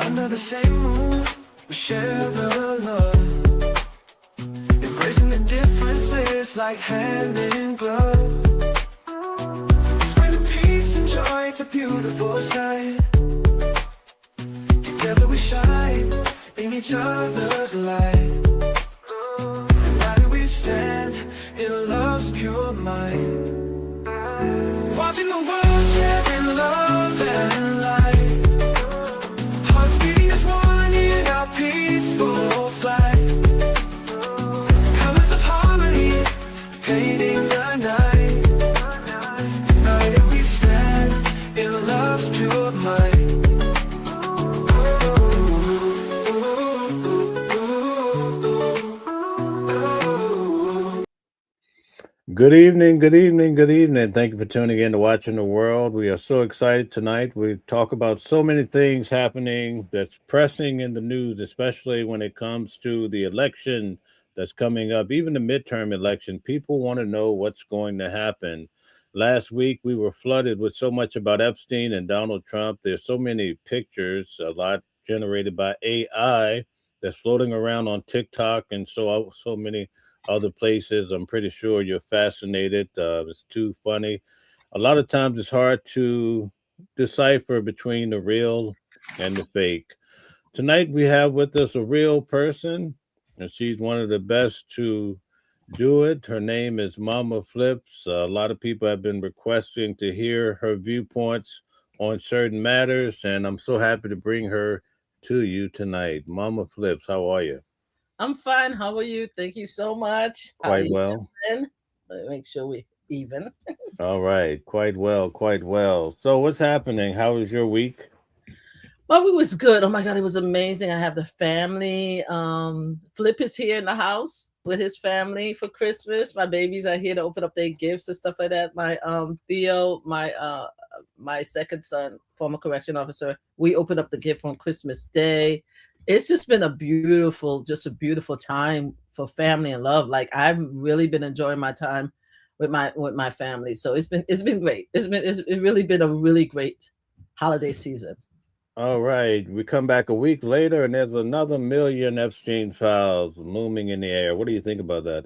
Under the same moon, we share the love, embracing the differences like hand in glove. Spreading peace and joy, it's a beautiful sight. Together we shine in each other's light. And now do we stand in love's pure mind, watching the world share in love and light. Hearts beating as one in our peaceful flight. Colors of harmony painting the night. United we stand in love's pure mind. Good evening, good evening, good evening. Thank you for tuning in to Watching the World. We are so excited tonight. We talk about so many things happening that's pressing in the news, especially when it comes to the election that's coming up, even the midterm election. People want to know what's going to happen. Last week, we were flooded with so much about Epstein and Donald Trump. There's so many pictures, a lot generated by AI that's floating around on TikTok and so many other places. I'm pretty sure you're fascinated. It's too funny. A lot of times it's hard to decipher between the real and the fake. Tonight we have with us a real person, and she's one of the best to do it. Her name is Mama Flips. A lot of people have been requesting to hear her viewpoints on certain matters, and I'm so happy to bring her to you tonight. Mama Flips, how are you? I'm fine. How are you? Thank you so much. How are Quite you well. doing? Let me make sure we even. All right, quite well, quite well. So, what's happening? How was your week? Well, it was good. Oh my God, it was amazing. I have the family. Flip is here in the house with his family for Christmas. My babies are here to open up their gifts and stuff like that. My Theo, my second son, former correction officer, we opened up the gift on Christmas Day. It's just been just a beautiful time for family and love. Like I've really been enjoying my time with my family. So it's been great. It's really been a really great holiday season. All right, we come back a week later, and there's another million Epstein files looming in the air. What do you think about that?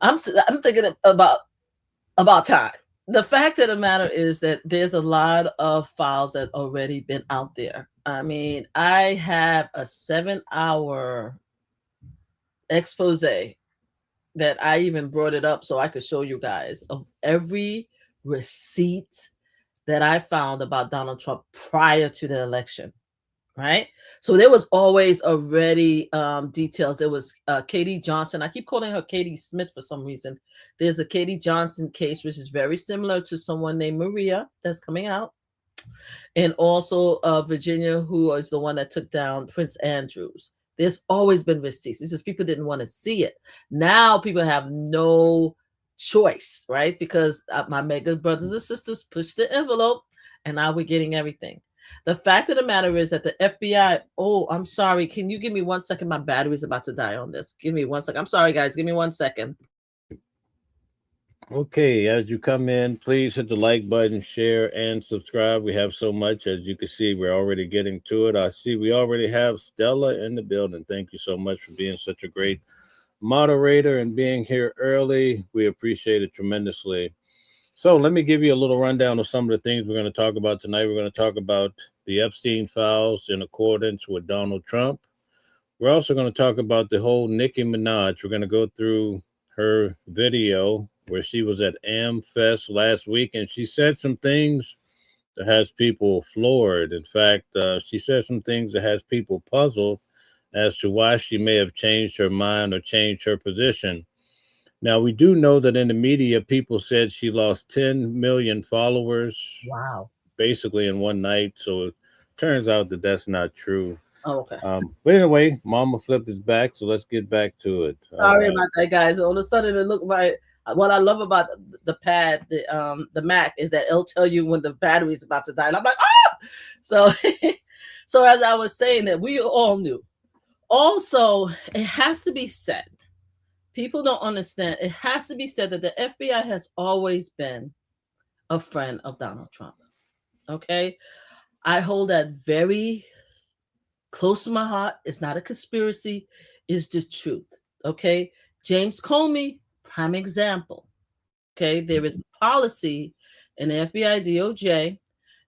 I'm thinking about time. The fact of the matter is that there's a lot of files that already been out there. I mean, I have a 7-hour expose that I even brought it up so I could show you guys of every receipt that I found about Donald Trump prior to the election. Right. So there was always already details. There was Katie Johnson. I keep calling her Katie Smith for some reason. There's a Katie Johnson case, which is very similar to someone named Maria that's coming out. And also Virginia, who is the one that took down Prince Andrews. There's always been receipts. It's just people didn't want to see it. Now people have no choice, right? Because my mega brothers and sisters pushed the envelope and now we're getting everything. The fact of the matter is that the FBI, oh, I'm sorry. Can you give me 1 second? My battery's about to die on this. Give me 1 second. I'm sorry, guys. Give me 1 second. Okay, as you come in, please hit the like button, share, and subscribe. We have so much. As you can see, we're already getting to it. I see we already have Stella in the building. Thank you so much for being such a great moderator and being here early. We appreciate it tremendously. So let me give you a little rundown of some of the things we're going to talk about tonight. We're going to talk about the Epstein files in accordance with Donald Trump. We're also going to talk about the whole Nicki Minaj. We're going to go through her video where she was at AmFest last week, and she said some things that has people floored. In fact, she said some things that has people puzzled as to why she may have changed her mind or changed her position. Now, we do know that in the media, people said she lost 10 million followers. Wow. Basically in one night. So it turns out that that's not true. Oh, okay. But anyway, Mama Flip is back. So let's get back to it. Sorry about that, guys. All of a sudden, it looked like what I love about the pad, the Mac, is that it'll tell you when the battery's about to die. And I'm like, oh! So, so as I was saying that we all knew. Also, it has to be said, people don't understand. It has to be said that the FBI has always been a friend of Donald Trump. Okay. I hold that very Close to my heart. It's not a conspiracy. It's the truth. Okay. James Comey, prime example. Okay. There is a policy in the FBI DOJ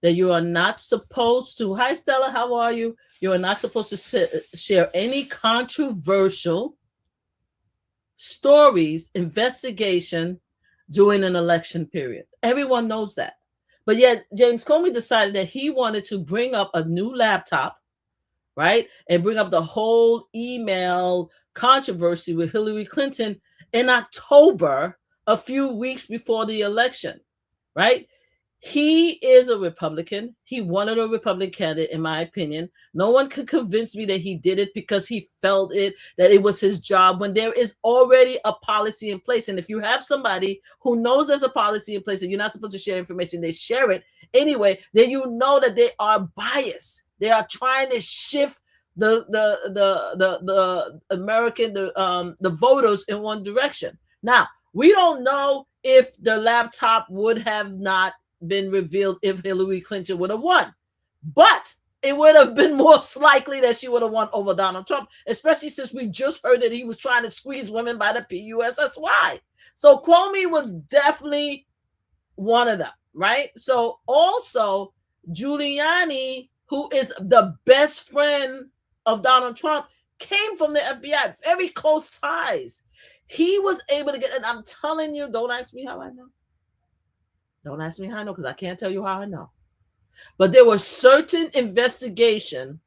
that you are not supposed to. Hi, Stella. How are you? You are not supposed to share any controversial stories, investigation during an election period. Everyone knows that. But yet, James Comey decided that he wanted to bring up a new laptop, right? And bring up the whole email controversy with Hillary Clinton in October, a few weeks before the election, right? He is a Republican. He wanted a Republican candidate, in my opinion. No one could convince me that he did it because he felt it, that it was his job, when there is already a policy in place. And if you have somebody who knows there's a policy in place and you're not supposed to share information, they share it anyway, then you know that they are biased. They are trying to shift the American, the voters in one direction. Now, we don't know if the laptop would have not been revealed if Hillary Clinton would have won, but it would have been most likely that she would have won over Donald Trump, especially since we just heard that he was trying to squeeze women by the PUSSY. So Comey was definitely one of them, right? So also Giuliani, who is the best friend of Donald Trump, came from the FBI, very close ties. He was able to get, and I'm telling you, don't ask me how I know. Don't ask me how I know, because I can't tell you how I know. But there was certain investigation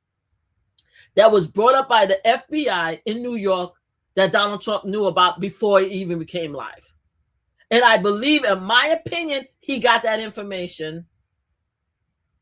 that was brought up by the FBI in New York that Donald Trump knew about before he even became live. And I believe, in my opinion, he got that information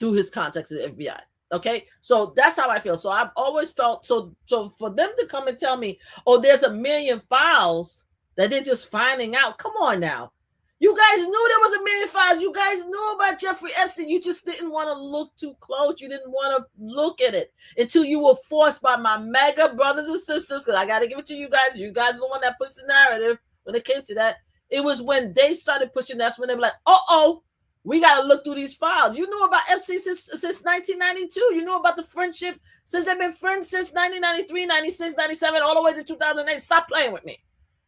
through his contacts at the FBI. Okay, so that's how I feel. So I've always felt, so for them to come and tell me, oh, there's 1 million files that they're just finding out. Come on now. You guys knew there was 1 million files. You guys knew about Jeffrey Epstein. You just didn't want to look too close. You didn't want to look at it until you were forced by my mega brothers and sisters, because I got to give it to you guys. You guys are the one that pushed the narrative when it came to that. It was when they started pushing, that's when they were like, uh-oh, we got to look through these files. You knew about Epstein since 1992. You knew about the friendship since they've been friends since 1993, 96, 97, all the way to 2008. Stop playing with me.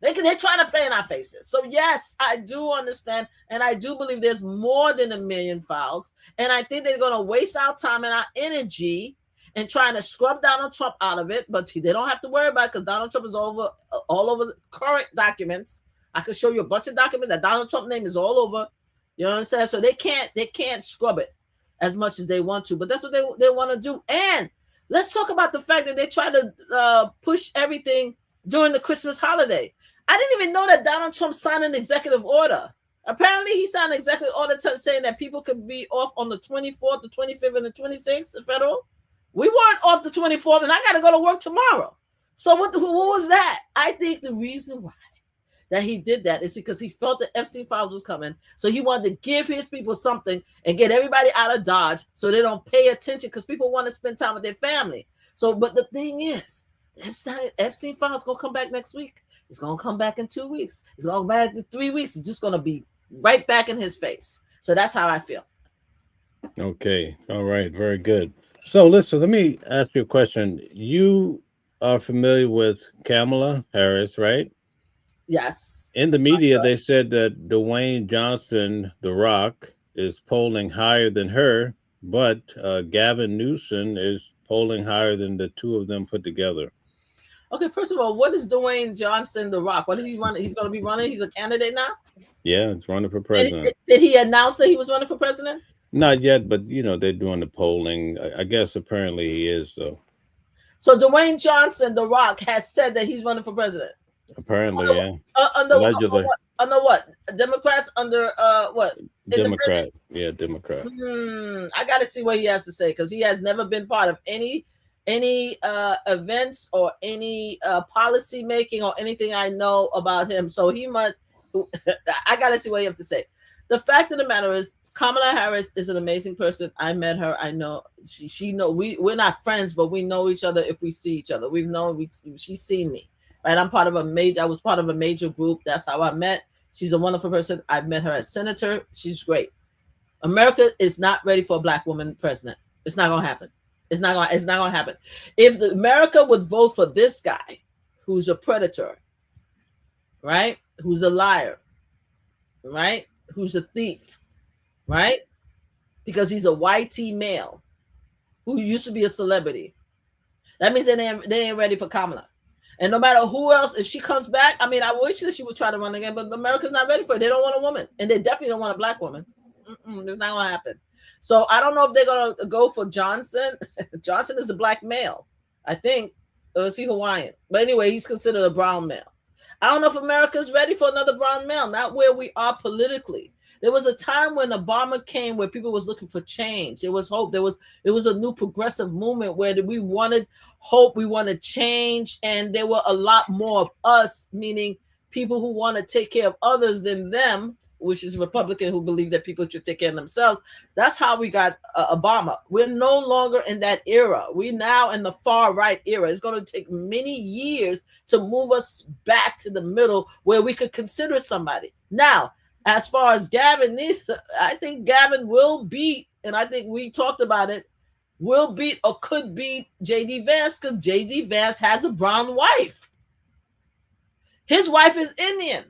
They're trying to play in our faces. So yes, I do understand. And I do believe there's more than 1 million files. And I think they're going to waste our time and our energy in trying to scrub Donald Trump out of it. But they don't have to worry about it, because Donald Trump is all over the current documents. I could show you a bunch of documents that Donald Trump name is all over. You know what I'm saying? So they can't scrub it as much as they want to. But that's what they want to do. And let's talk about the fact that they try to push everything during the Christmas holiday. I didn't even know that Donald Trump signed an executive order. Apparently, he signed an executive order saying that people could be off on the 24th, the 25th, and the 26th, the federal. We weren't off the 24th, and I got to go to work tomorrow. So what was that? I think the reason why that he did that is because he felt the Epstein files was coming. So he wanted to give his people something and get everybody out of Dodge so they don't pay attention, because people want to spend time with their family. So, but the thing is, Epstein files going to come back next week. It's going to come back in 2 weeks. It's going to come back in 3 weeks. It's just going to be right back in his face. So that's how I feel. Okay. All right. Very good. So listen, let me ask you a question. You are familiar with Kamala Harris, right? Yes. In the media, they said that Dwayne Johnson, The Rock, is polling higher than her, but Gavin Newsom is polling higher than the two of them put together. Okay, first of all, what is Dwayne Johnson, The Rock? What is he running? He's going to be running? He's a candidate now? Yeah, he's running for president. Did he announce that he was running for president? Not yet, but, they're doing the polling. I guess apparently he is, though. So Dwayne Johnson, The Rock, has said that he's running for president? Apparently, yeah. Allegedly. Under what? Democrats? Under what? Democrat. Yeah, Democrat. I got to see what he has to say, because he has never been part of any events or any policy making or anything I know about him. So he might. I got to see what he has to say. The fact of the matter is, Kamala Harris is an amazing person. I met her. I know she know we're not friends, but we know each other if we see each other. She's seen me. Right? I was part of a major group. That's how I met. She's a wonderful person. I met her as senator. She's great. America is not ready for a black woman president. It's not going to happen. It's not gonna happen. If America would vote for this guy, who's a predator, right? Who's a liar, right? Who's a thief, right? Because he's a YT male who used to be a celebrity. That means they ain't ready for Kamala. And no matter who else, if she comes back, I mean, I wish that she would try to run again, but America's not ready for it. They don't want a woman, and they definitely don't want a black woman. It's not gonna happen. So I don't know if they're gonna go for Johnson. Johnson is a black male, I think. Or is he Hawaiian? But anyway, he's considered a brown male. I don't know if America's ready for another brown male. Not where we are politically. There was a time when Obama came where people was looking for change. There was hope. It was a new progressive movement where we wanted hope, we wanted change, and there were a lot more of us, meaning people who want to take care of others than them, which is Republican who believe that people should take care of themselves. That's how we got Obama. We're no longer in that era. We're now in the far right era. It's going to take many years to move us back to the middle where we could consider somebody. Now, as far as Gavin needs, I think Gavin will beat, and I think we talked about it, will beat or could beat J.D. Vance because J.D. Vance has a brown wife. His wife is Indian.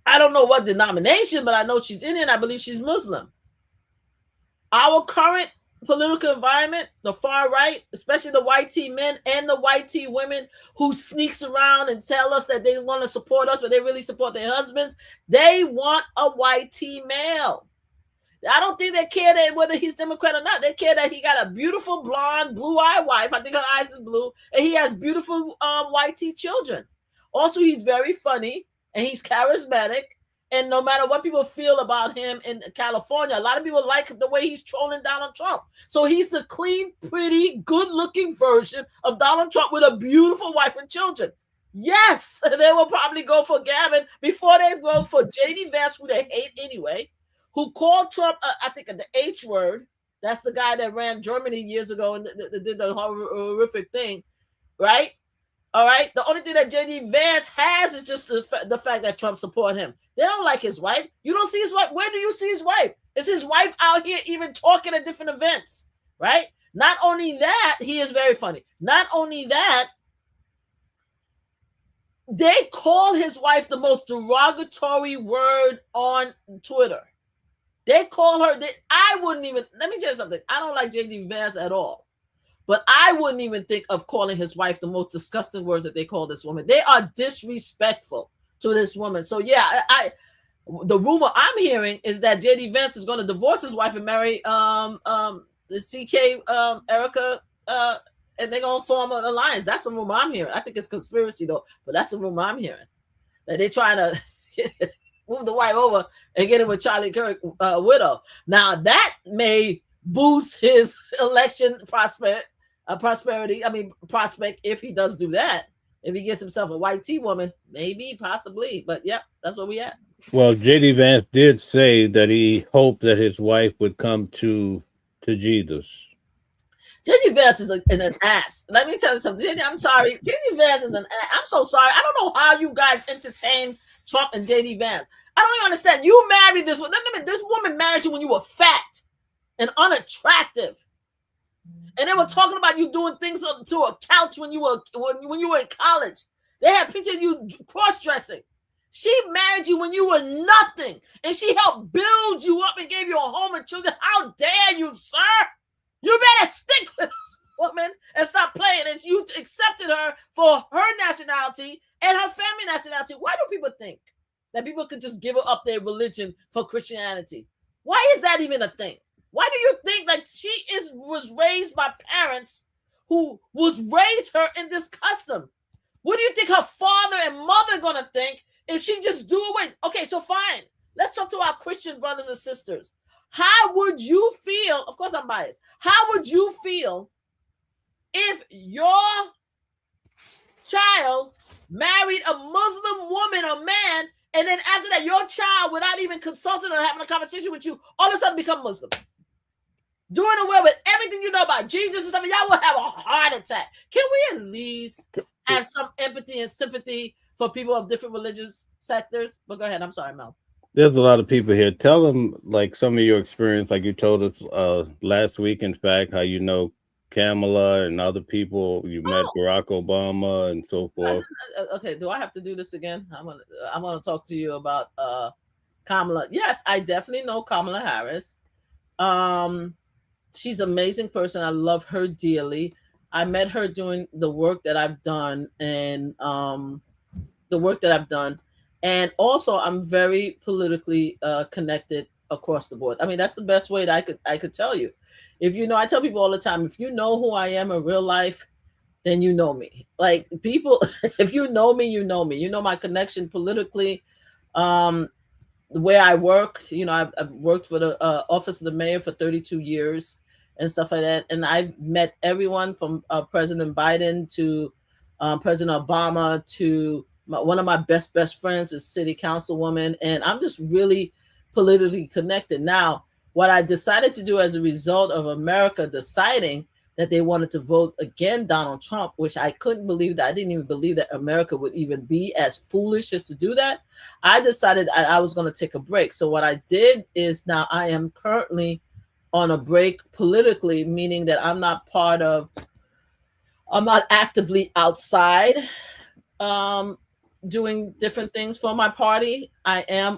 I don't know what denomination, but I know she's Indian. I believe she's Muslim. Our current political environment, the far right, especially the YT men and the YT women who sneaks around and tell us that they want to support us, but they really support their husbands. They want a YT male. I don't think they care that whether he's Democrat or not. They care that he got a beautiful blonde, blue-eyed wife. I think her eyes is blue, and he has beautiful YT children. Also, he's very funny and he's charismatic. And no matter what people feel about him in California, a lot of people like the way he's trolling Donald Trump. So he's the clean, pretty, good-looking version of Donald Trump with a beautiful wife and children. Yes, they will probably go for Gavin before they go for J.D. Vance, who they hate anyway, who called Trump, I think, the H word. That's the guy that ran Germany years ago and did the horrific thing, right? All right. The only thing that J.D. Vance has is just the fact that Trump support him. They don't like his wife. You don't see his wife. Where do you see his wife? Is his wife out here even talking at different events? Right. Not only that, he is very funny. Not only that, they call his wife the most derogatory word on Twitter. They call her. I wouldn't even. Let me tell you something. I don't like J.D. Vance at all. But I wouldn't even think of calling his wife the most disgusting words that they call this woman. They are disrespectful to this woman. So yeah, the rumor I'm hearing is that J.D. Vance is going to divorce his wife and marry the CK Erica, and they're going to form an alliance. That's the rumor I'm hearing. I think it's conspiracy though, but that's the rumor I'm hearing. That they're trying to move the wife over and get him with Charlie Kirk widow. Now that may boost his election prospect if he does do that. If he gets himself a YT woman, maybe, possibly. But yeah, that's where we at. Well, J.D. Vance did say that he hoped that his wife would come to Jesus. J.D. Vance is an ass. Let me tell you something. I'm sorry. J.D. Vance is an ass. I'm so sorry. I don't know how you guys entertain Trump and J.D. Vance. I don't even understand. You married this woman. This woman married you when you were fat and unattractive. And they were talking about you doing things to a couch when you were in college. They had pictures of you cross-dressing. She married you when you were nothing, and she helped build you up and gave you a home and children. How dare you, sir? You better stick with this woman and stop playing. And you accepted her for her nationality and her family nationality. Why do people think that people could just give up their religion for Christianity? Why is that even a thing? Why do you think that she was raised by parents who was raised her in this custom? What do you think her father and mother are going to think if she just do away? Okay, so fine. Let's talk to our Christian brothers and sisters. How would you feel? Of course, I'm biased. How would you feel if your child married a Muslim woman or man, and then after that, your child, without even consulting or having a conversation with you, all of a sudden become Muslim? Doing away with everything you know about Jesus and stuff, and y'all will have a heart attack. Can we at least have some empathy and sympathy for people of different religious sectors? But go ahead. I'm sorry, Mel. There's a lot of people here. Tell them like some of your experience, like you told us last week, in fact, how you know Kamala and other people. You met Oh, Barack Obama and so guys, forth. okay. Do I have to do this again? I'm gonna talk to you about Kamala. Yes, I definitely know Kamala Harris. Um, she's an amazing person. I love her dearly. I met her doing the work that I've done, and the work that I've done, and also I'm very politically connected across the board. I mean, that's the best way that I could tell you. If you know, I tell people all the time, if you know who I am in real life, then you know me. Like people, if you know me, you know me. You know my connection politically. Um, where I work, I've worked for the office of the mayor for 32 years and stuff like that. And I've met everyone from President Biden to President Obama to one of my best friends is city councilwoman. And I'm just really politically connected. Now, what I decided to do as a result of America deciding that they wanted to vote again Donald Trump, which I couldn't believe that. I didn't even believe that America would even be as foolish as to do that. I decided I was going to take a break. So what I did is now I am currently on a break politically, meaning that I'm not actively outside um, doing different things for my party. I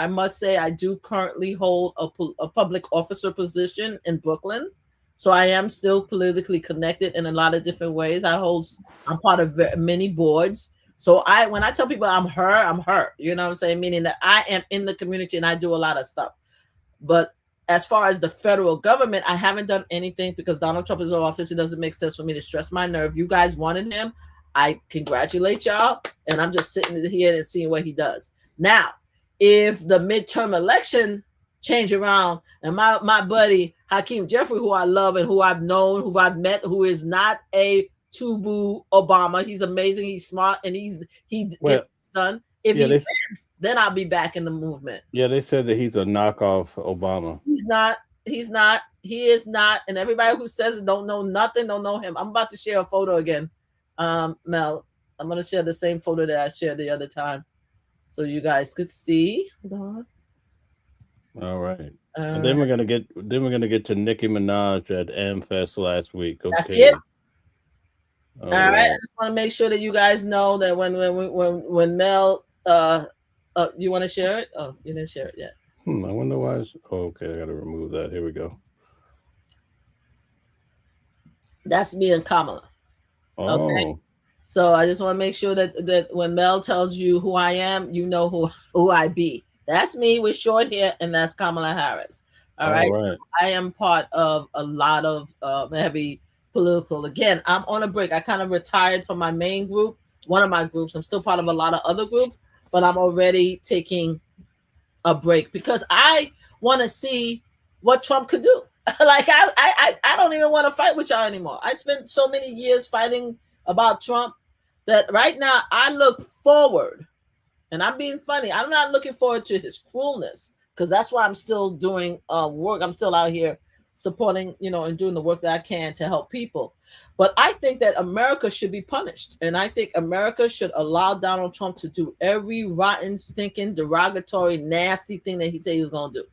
must say, I do currently hold a public officer position in Brooklyn. So I am still politically connected in a lot of different ways. I'm part of many boards. So when I tell people I'm her, I'm her. You know what I'm saying? Meaning that I am in the community and I do a lot of stuff. But as far as the federal government, I haven't done anything because Donald Trump is in office. It doesn't make sense for me to stress my nerve. You guys wanted him. I congratulate y'all. And I'm just sitting here and seeing what he does. Now, if the midterm election change around and my buddy Hakeem Jeffrey, who I love and who I've known, who I've met, who is not a Tubu Obama, he's amazing, he's smart, and he Well, gets done. If yeah, he wins, then I'll be back in the movement. they said that he's a knockoff Obama. He's not. He's not. He is not. And everybody who says it don't know nothing, don't know him. I'm about to share a photo again, Mel. I'm going to share the same photo that I shared the other time, so you guys could see. Hold on. All right. And then we're gonna get to Nicki Minaj at AmFest last week. Okay. That's it. All right. right. I just want to make sure that you guys know that when Mel, you want to share it? Oh, you didn't share it yet. I wonder why. Okay, I got to remove that. Here we go. That's me and Kamala. Oh. Okay. So I just want to make sure that when Mel tells you who I am, you know who I be. That's me with short hair, and that's Kamala Harris. All right. So I am part of a lot of heavy political. Again, I'm on a break. I kind of retired from my main group, one of my groups. I'm still part of a lot of other groups, but I'm already taking a break because I want to see what Trump could do. Like I don't even want to fight with y'all anymore. I spent so many years fighting about Trump that right now I look forward, and I'm being funny. I'm not looking forward to his cruelness because that's why I'm still doing work. I'm still out here supporting, and doing the work that I can to help people. But I think that America should be punished. And I think America should allow Donald Trump to do every rotten, stinking, derogatory, nasty thing that he said he was going to do.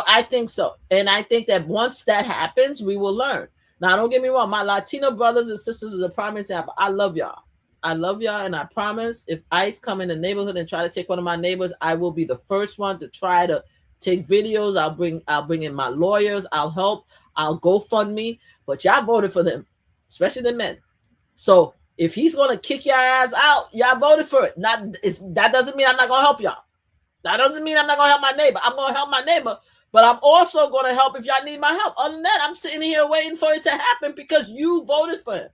I think so. And I think that once that happens, we will learn. Now, don't get me wrong. My Latino brothers and sisters is a prime example. I love y'all. I love y'all. And I promise if ICE come in the neighborhood and try to take one of my neighbors, I will be the first one to try to take videos. I'll bring in my lawyers. I'll help. I'll GoFundMe. But y'all voted for them, especially the men. So if he's going to kick your ass out, y'all voted for it. That doesn't mean I'm not going to help y'all. That doesn't mean I'm not going to help my neighbor. I'm going to help my neighbor, but I'm also going to help if y'all need my help. Other than that, I'm sitting here waiting for it to happen because you voted for him,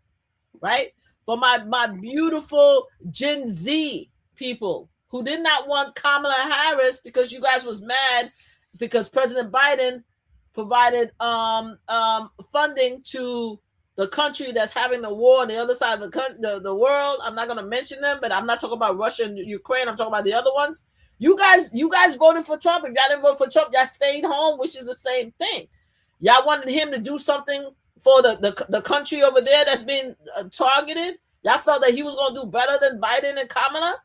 right? For my beautiful Gen Z people who did not want Kamala Harris because you guys was mad because President Biden provided funding to the country that's having the war on the other side of the world. I'm not going to mention them, but I'm not talking about Russia and Ukraine. I'm talking about the other ones. You guys voted for Trump. If y'all didn't vote for Trump, y'all stayed home, which is the same thing. Y'all wanted him to do something for the country over there that's being targeted. Y'all felt that he was going to do better than Biden and Kamala.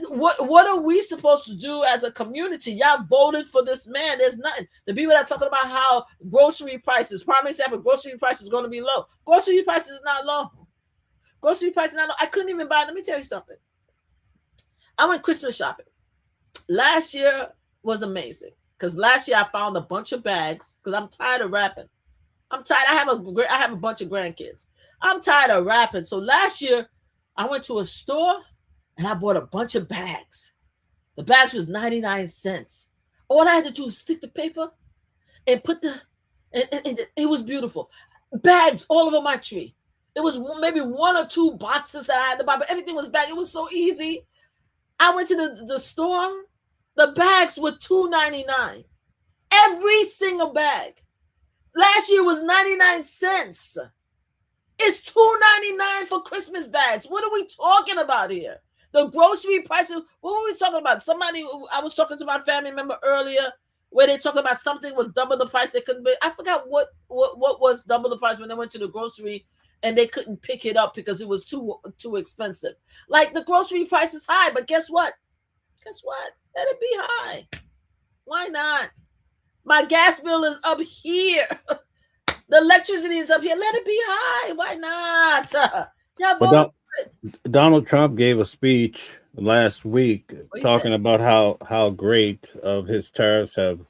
What are we supposed to do as a community? Y'all voted for this man. There's nothing. The people that are talking about how grocery prices, prime example, grocery prices is going to be low. Grocery prices is not low. Grocery prices not low. I couldn't even buy. Let me tell you something. I went Christmas shopping. Last year was amazing because last year I found a bunch of bags because I'm tired of wrapping. I'm tired. I have a bunch of grandkids. I'm tired of wrapping. So last year I went to a store and I bought a bunch of bags. The bags was 99 cents. All I had to do was stick the paper and put it was beautiful. Bags all over my tree. It was maybe 1 or 2 boxes that I had to buy, but everything was bagged. It was so easy. I went to the store. The bags were $2.99. Every single bag. Last year was 99 cents. It's $2.99 for Christmas bags. What are we talking about here? The grocery prices. What were we talking about? I was talking to my family member earlier where they talked about something was double the price. They couldn't be. I forgot what was double the price when they went to the grocery and they couldn't pick it up because it was too expensive. Like the grocery price is high, but guess what? Let it be high. Why not? My gas bill is up here. The electricity is up here. Let it be high. Why not? Donald Trump gave a speech last week talking about how great of his tariffs have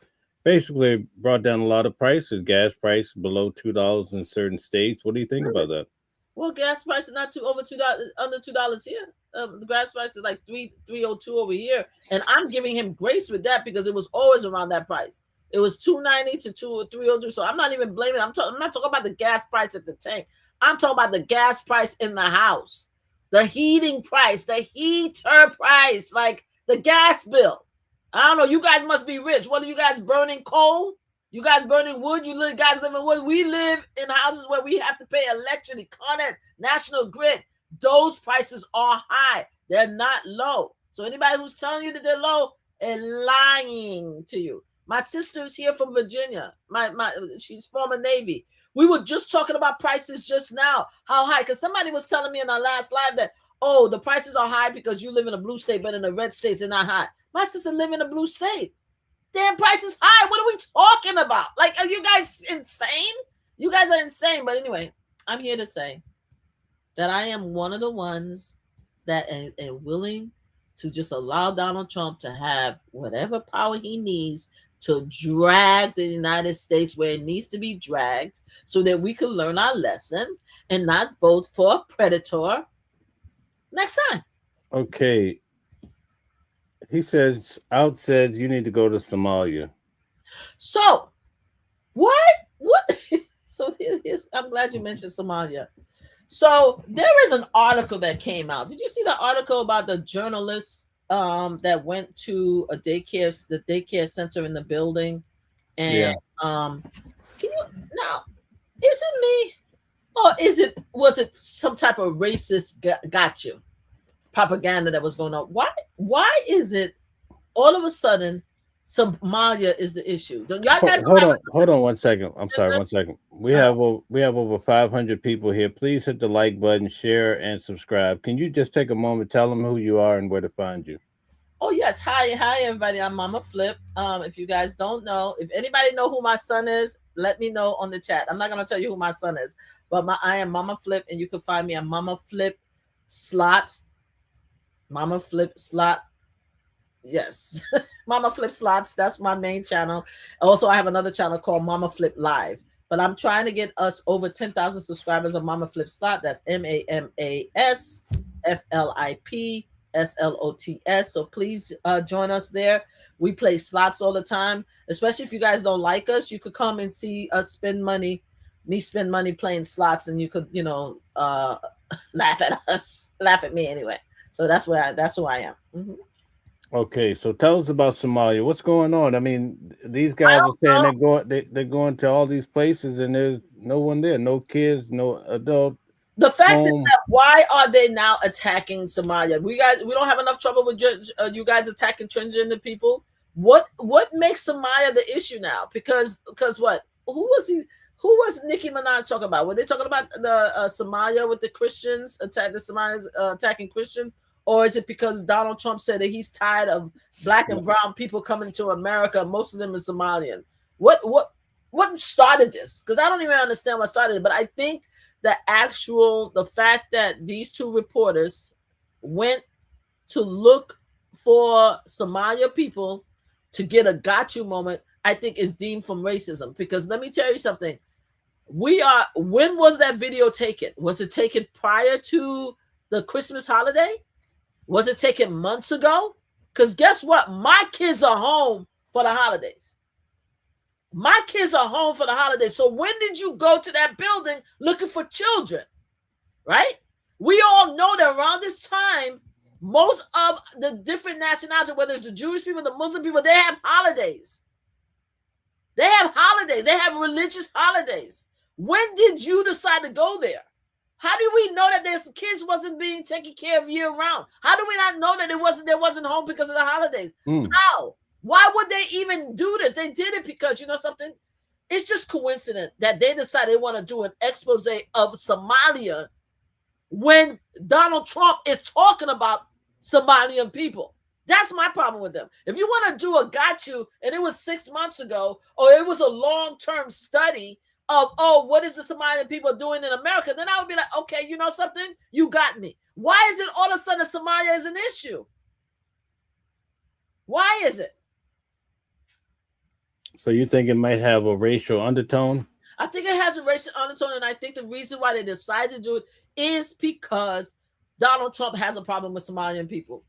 basically brought down a lot of prices. Gas price below $2 in certain states. What do you think about that? Well, gas price is not under $2 here. The gas price is like $3.02 over here, and I'm giving him grace with that because it was always around that price. It was $2.90 to $3.02. So I'm not even blaming. I'm not talking about the gas price at the tank. I'm talking about the gas price in the house, the heating price, the heater price, like the gas bill. I don't know. You guys must be rich. What are you guys burning coal? You guys burning wood? Guys live in wood? We live in houses where we have to pay electricity, Con Ed, National Grid. Those prices are high. They're not low. So anybody who's telling you that they're low is lying to you. My sister's here from Virginia. She's former Navy. We were just talking about prices just now. How high? Because somebody was telling me in our last live that, oh, the prices are high because you live in a blue state, but in the red states, they're not high. My sister live in a blue state. Damn price is high. What are we talking about? Like, are you guys insane? You guys are insane. But anyway, I'm here to say that I am one of the ones that are willing to just allow Donald Trump to have whatever power he needs to drag the United States where it needs to be dragged so that we can learn our lesson and not vote for a predator next time. Okay. He says you need to go to Somalia. So what? So here's, I'm glad you mentioned Somalia. So there is an article that came out. Did you see the article about the journalists that went to the daycare center in the building? And can you now? Is it me, or was it some type of racist got you propaganda that was going on? Why is it all of a sudden Somalia is the issue? Y'all guys hold on 1 second. I'm sorry, 1 second. We have over 500 people here. Please hit the like button, share, and subscribe. Can you just take a moment, tell them who you are and where to find you? Oh yes, hi everybody. I'm Mama Flip. If you guys don't know, if anybody know who my son is, let me know on the chat. I'm not gonna tell you who my son is, but I am Mama Flip, and you can find me on Mama Flip Slots. Mama Flip Slot. Yes, Mama Flip Slots. That's my main channel. Also, I have another channel called MamaFlipLive. But I'm trying to get us over 10,000 subscribers on Mama Flip Slot. That's MamaFlipSlots. So please join us there. We play slots all the time. Especially if you guys don't like us, you could come and see us spend money playing slots, and you could, laugh at us, laugh at me anyway. So that's who I am. Mm-hmm. Okay, so tell us about Somalia. What's going on? I mean, these guys are saying they're going to all these places and there's no one there, no kids, no adult. The fact is that why are they now attacking Somalia? We don't have enough trouble with you guys attacking transgender people. What makes Somalia the issue now? Because what? Who was Nicki Minaj talking about? Were they talking about the Somalia with the Christians the Somalians attacking Christians? Or is it because Donald Trump said that he's tired of black and brown people coming to America? Most of them are Somalian. What started this? Because I don't even understand what started it. But I think the fact that these two reporters went to look for Somalia people to get a got you moment, I think is deemed from racism. Because let me tell you something. When was that video taken? Was it taken prior to the Christmas holiday? Was it taken months ago? Because guess what? My kids are home for the holidays. My kids are home for the holidays. So when did you go to that building looking for children? Right? We all know that around this time, most of the different nationalities, whether it's the Jewish people, the Muslim people, they have holidays. They have holidays. They have religious holidays. When did you decide to go there? How do we know that their kids wasn't being taken care of year round? How do we not know that they wasn't home because of the holidays? How? Why would they even do this? They did it because, you know something? It's just coincidence that they decided they want to do an expose of Somalia when Donald Trump is talking about Somalian people. That's my problem with them. If you want to do a got you, and it was 6 months ago, or it was a long-term study of, what is the Somalian people doing in America, then I would be like, okay, you know something? You got me. Why is it all of a sudden Somalia is an issue? Why is it? So you think it might have a racial undertone? I think it has a racial undertone, and I think the reason why they decided to do it is because Donald Trump has a problem with Somalian people.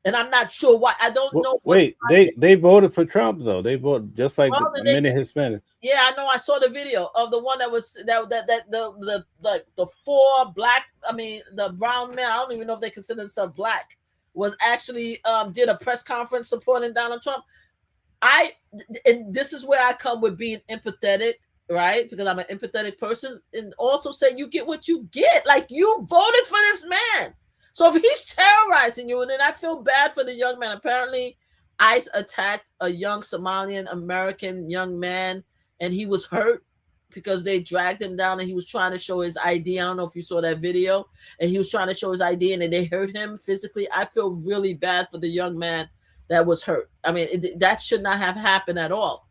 And I'm not sure why. I don't know. Wait, they voted for Trump though. They voted just like many Hispanics. Yeah, I know. I saw the video of the one that was the four black. I mean, the brown man. I don't even know if they consider themselves black. Was actually did a press conference supporting Donald Trump. And this is where I come with being empathetic, right? Because I'm an empathetic person, and also say you get what you get. Like, you voted for this man. So if he's terrorizing you, and then I feel bad for the young man. Apparently, ICE attacked a young Somalian American young man, and he was hurt because they dragged him down, and he was trying to show his ID. I don't know if you saw that video, and he was trying to show his ID, and then they hurt him physically. I feel really bad for the young man that was hurt. I mean, that should not have happened at all.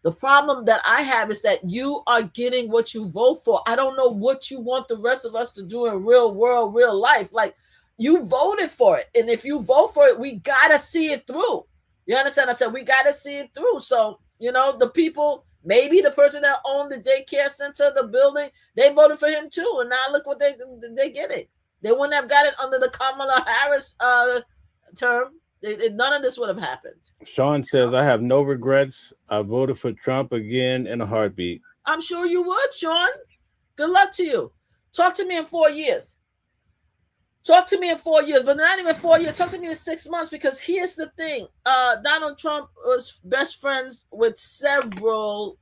The problem that I have is that you are getting what you vote for. I don't know what you want the rest of us to do in real world, real life. Like, you voted for it. And if you vote for it, we got to see it through. You understand? I said, we got to see it through. So, you know, the people, maybe the person that owned the daycare center, the building, they voted for him too. And now look what they get it. They wouldn't have got it under the Kamala Harris term. None of this would have happened. Sean says, I have no regrets. I voted for Trump again in a heartbeat. I'm sure you would, Sean. Good luck to you. Talk to me in 4 years. Talk to me in 4 years, but not even 4 years. Talk to me in 6 months, because here's the thing. Donald Trump was best friends with several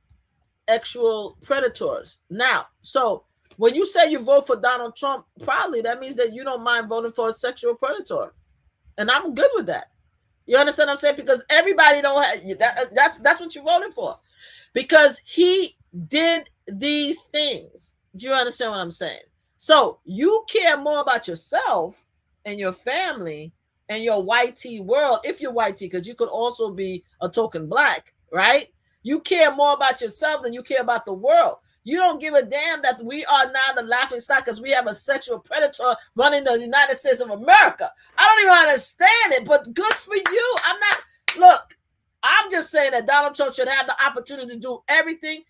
actual predators. Now, so when you say you vote for Donald Trump, probably that means that you don't mind voting for a sexual predator. And I'm good with that. You understand what I'm saying? Because everybody don't have that's what you voted for. Because he did these things. Do you understand what I'm saying? So you care more about yourself and your family and your white tea world, if you're white tea, because you could also be a token black, right? You care more about yourself than you care about the world. You don't give a damn that we are now the laughing stock because we have a sexual predator running the United States of America. I don't even understand it, but good for you. I'm just saying that Donald Trump should have the opportunity to do everything.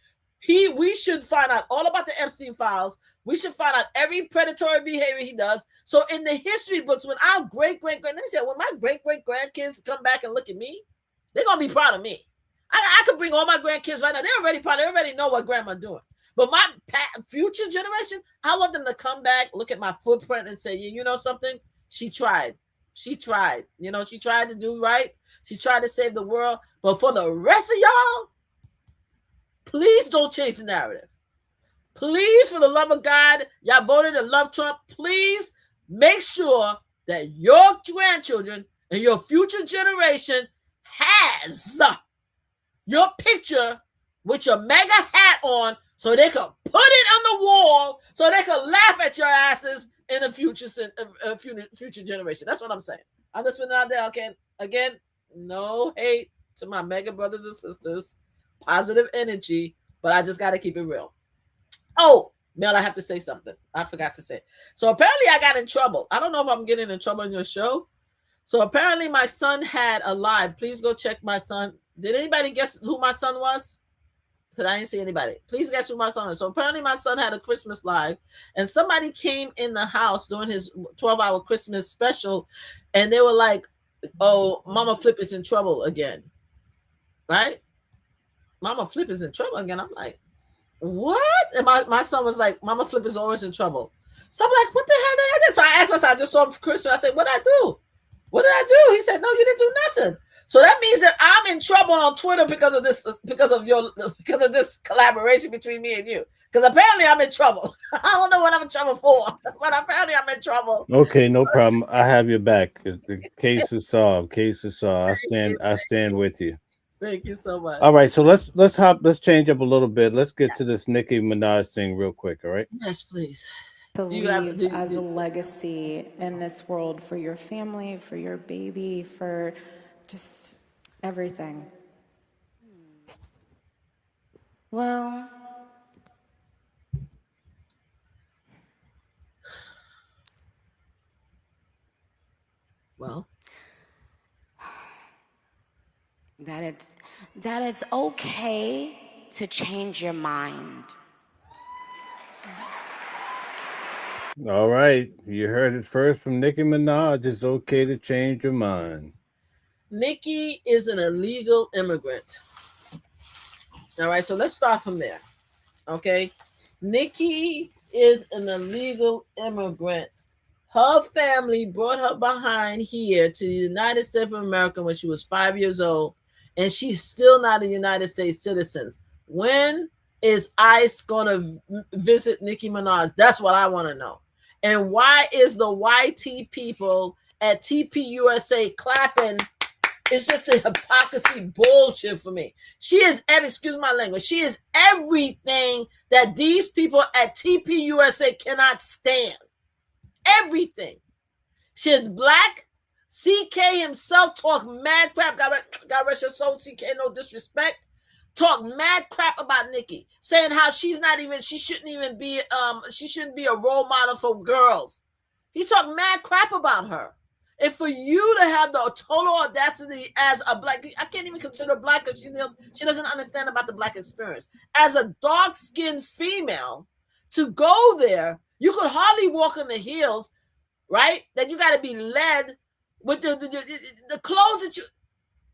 We should find out all about the Epstein files. We should find out every predatory behavior he does. So in the history books, when our when my great-great-grandkids come back and look at me, they're going to be proud of me. I could bring all my grandkids right now. They're already proud. They already know what grandma's doing. But my future generation, I want them to come back, look at my footprint and say, you know something? She tried. She tried. You know, she tried to do right. She tried to save the world. But for the rest of y'all, please don't change the narrative. Please, for the love of God, y'all voted to love Trump. Please make sure that your grandchildren and your future generation has your picture with your mega hat on, so they can put it on the wall, so they can laugh at your asses in the future generation. That's what I'm saying. I'm just putting it out there. Okay, again, no hate to my mega brothers and sisters, positive energy, but I just got to keep it real. Oh, Mel, I have to say something. I forgot to say. So apparently I got in trouble. I don't know if I'm getting in trouble in your show. So apparently my son had a live. Please go check my son. Did anybody guess who my son was? Because I didn't see anybody. Please guess who my son is. So apparently my son had a Christmas live, and somebody came in the house during his 12-hour Christmas special, and they were like, oh, Mama Flip is in trouble again. Right? Mama Flip is in trouble again. I'm like, what? And my son was like, Mama Flip is always in trouble. So I'm like, what the hell did I do? So I asked myself, I just saw him for Christmas. I said, what did I do? What did I do? He said, no, you didn't do nothing. So that means that I'm in trouble on Twitter because of this collaboration between me and you. Because apparently I'm in trouble. I don't know what I'm in trouble for, but apparently I'm in trouble. Okay, no problem. I have your back. The case is solved. Case is solved. I stand with you. Thank you so much. All right, so let's change up a little bit. Let's get to this Nicki Minaj thing real quick. All right. Yes, please. To leave as a legacy in this world for your family, for your baby, for just everything. Well, that it's okay to change your mind. All right, you heard it first from Nicki Minaj. It's okay to change your mind. Nicki is an illegal immigrant. All right, so let's start from there. Okay, Nicki is an illegal immigrant. Her family brought her behind here to the United States of America when she was 5 years old, and she's still not a United States citizen. When is ICE going to visit Nicki Minaj? That's what I want to know. And why is the YT people at TPUSA clapping? It's just a hypocrisy bullshit for me. She is excuse my language. She is everything that these people at TPUSA cannot stand. Everything. She is black. CK himself talk mad crap. God rest your soul, CK, no disrespect. Talk mad crap about Nicki, saying how she shouldn't be a role model for girls. He talked mad crap about her. And for you to have the total audacity as a black, I can't even consider her black because she doesn't understand about the black experience. As a dark-skinned female, to go there, you could hardly walk in the heels, right? That you got to be led with the clothes that you,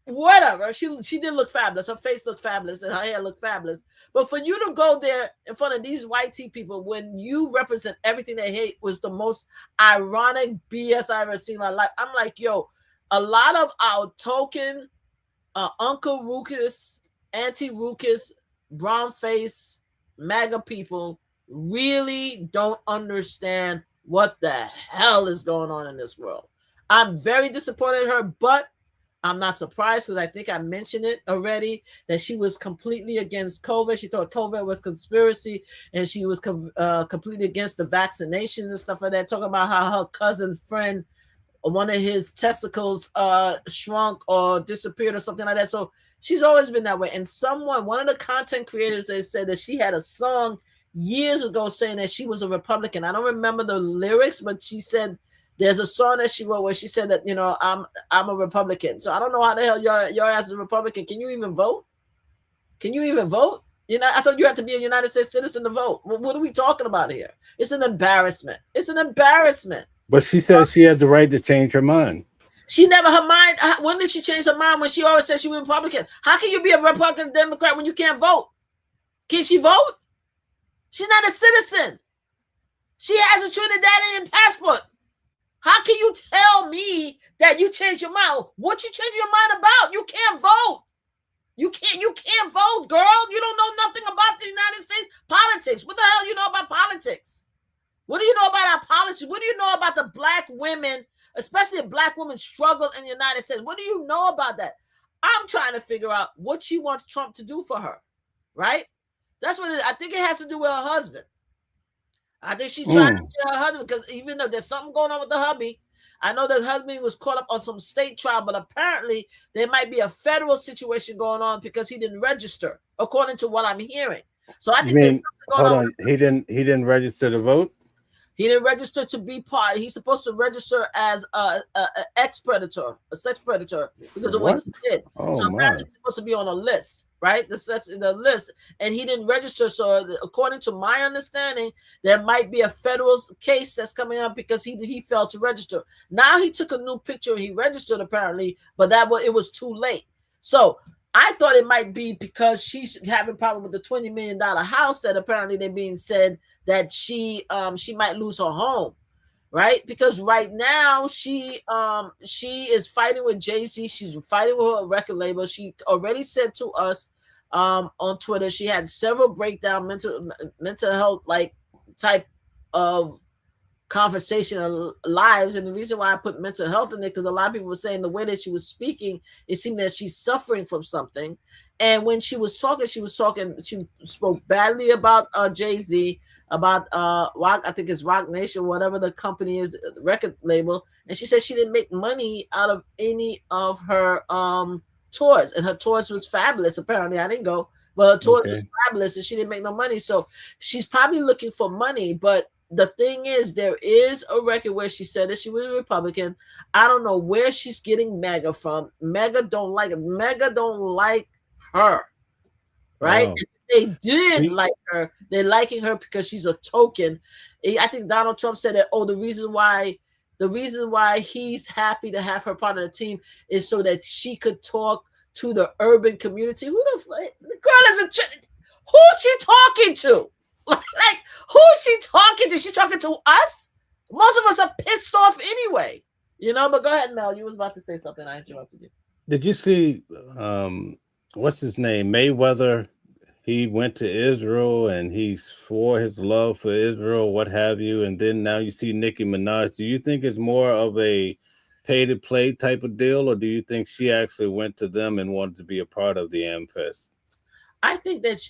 whatever. She did look fabulous. Her face looked fabulous and her hair looked fabulous. But for you to go there in front of these white tea people when you represent everything they hate was the most ironic BS I've ever seen in my life. I'm like, yo, a lot of our token Uncle Ruckus, Auntie Ruckus, brown face, MAGA people really don't understand what the hell is going on in this world. I'm very disappointed in her, but I'm not surprised because I think I mentioned it already that she was completely against COVID. She thought COVID was conspiracy, and she was completely against the vaccinations and stuff like that. Talking about how her cousin friend, one of his testicles shrunk or disappeared or something like that. So she's always been that way. And one of the content creators, they said that she had a song years ago saying that she was a Republican. I don't remember the lyrics, but she said there's a song that she wrote where she said that, I'm a Republican. So I don't know how the hell your ass is a Republican. Can you even vote? Can you even vote? I thought you had to be a United States citizen to vote. What are we talking about here? It's an embarrassment. It's an embarrassment. But she said she had the right to change her mind. She never, her mind, when did she change her mind when she always said she was a Republican? How can you be a Republican Democrat when you can't vote? Can she vote? She's not a citizen. She has a Trinidadian passport. How can you tell me that you changed your mind? What you change your mind about? You can't vote. You can't vote, girl. You don't know nothing about the United States politics. What the hell you know about politics? What do you know about our policy? What do you know about the black women, especially the black women struggle in the United States? What do you know about that? I'm trying to figure out what she wants Trump to do for her, right? That's what I think it has to do with her husband. I think she tried to get her husband because even though there's something going on with the hubby, I know the husband was caught up on some state trial, but apparently there might be a federal situation going on because he didn't register, according to what I'm hearing. So I You think there's mean, something going hold on. on, he didn't register to vote? He didn't register to be part. He's supposed to register as a ex-predator, a sex predator, because of what he did. Oh So my. apparently he's supposed to be on a list, right? That's in the list, and he didn't register. So according to my understanding, there might be a federal case that's coming up because he failed to register. Now he took a new picture and he registered apparently, but it was too late. So I thought it might be because she's having problem with the $20 million house that apparently they're being said that she might lose her home, right? Because right now she is fighting with Jay-Z. She's fighting with her record label. She already said to us on Twitter she had several breakdown mental health like type of conversation lives, and the reason why I put mental health in it because a lot of people were saying the way that she was speaking, it seemed that she's suffering from something. And when she talking, she spoke badly about Jay-Z, about Rock, I think it's Rock Nation, whatever the company is, the record label, and she said she didn't make money out of any of her tours, and her tours was fabulous. Apparently, I didn't go, but her tours was fabulous, and she didn't make no money. So she's probably looking for money, but the thing is, there is a record where she said that she was a Republican. I don't know where she's getting MAGA from. MAGA don't like her, right? Wow. If they did like her, they're liking her because she's a token. I think Donald Trump said that, the reason why he's happy to have her part of the team is so that she could talk to the urban community. The girl is who's she talking to? Like, who is she talking to? She's talking to us? Most of us are pissed off anyway. But go ahead, Mel. You was about to say something. I interrupted you. Did you see what's his name? Mayweather. He went to Israel and he swore his love for Israel, what have you. And then now you see Nicki Minaj. Do you think it's more of a pay to play type of deal, or do you think she actually went to them and wanted to be a part of the AmFest? I think that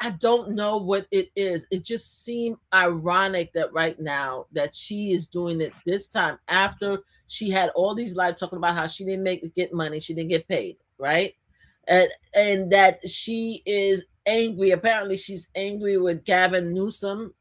I don't know what it is. It just seemed ironic that right now that she is doing it this time after she had all these lives talking about how she didn't get money, she didn't get paid, right? And that she is angry. Apparently, she's angry with Gavin Newsom,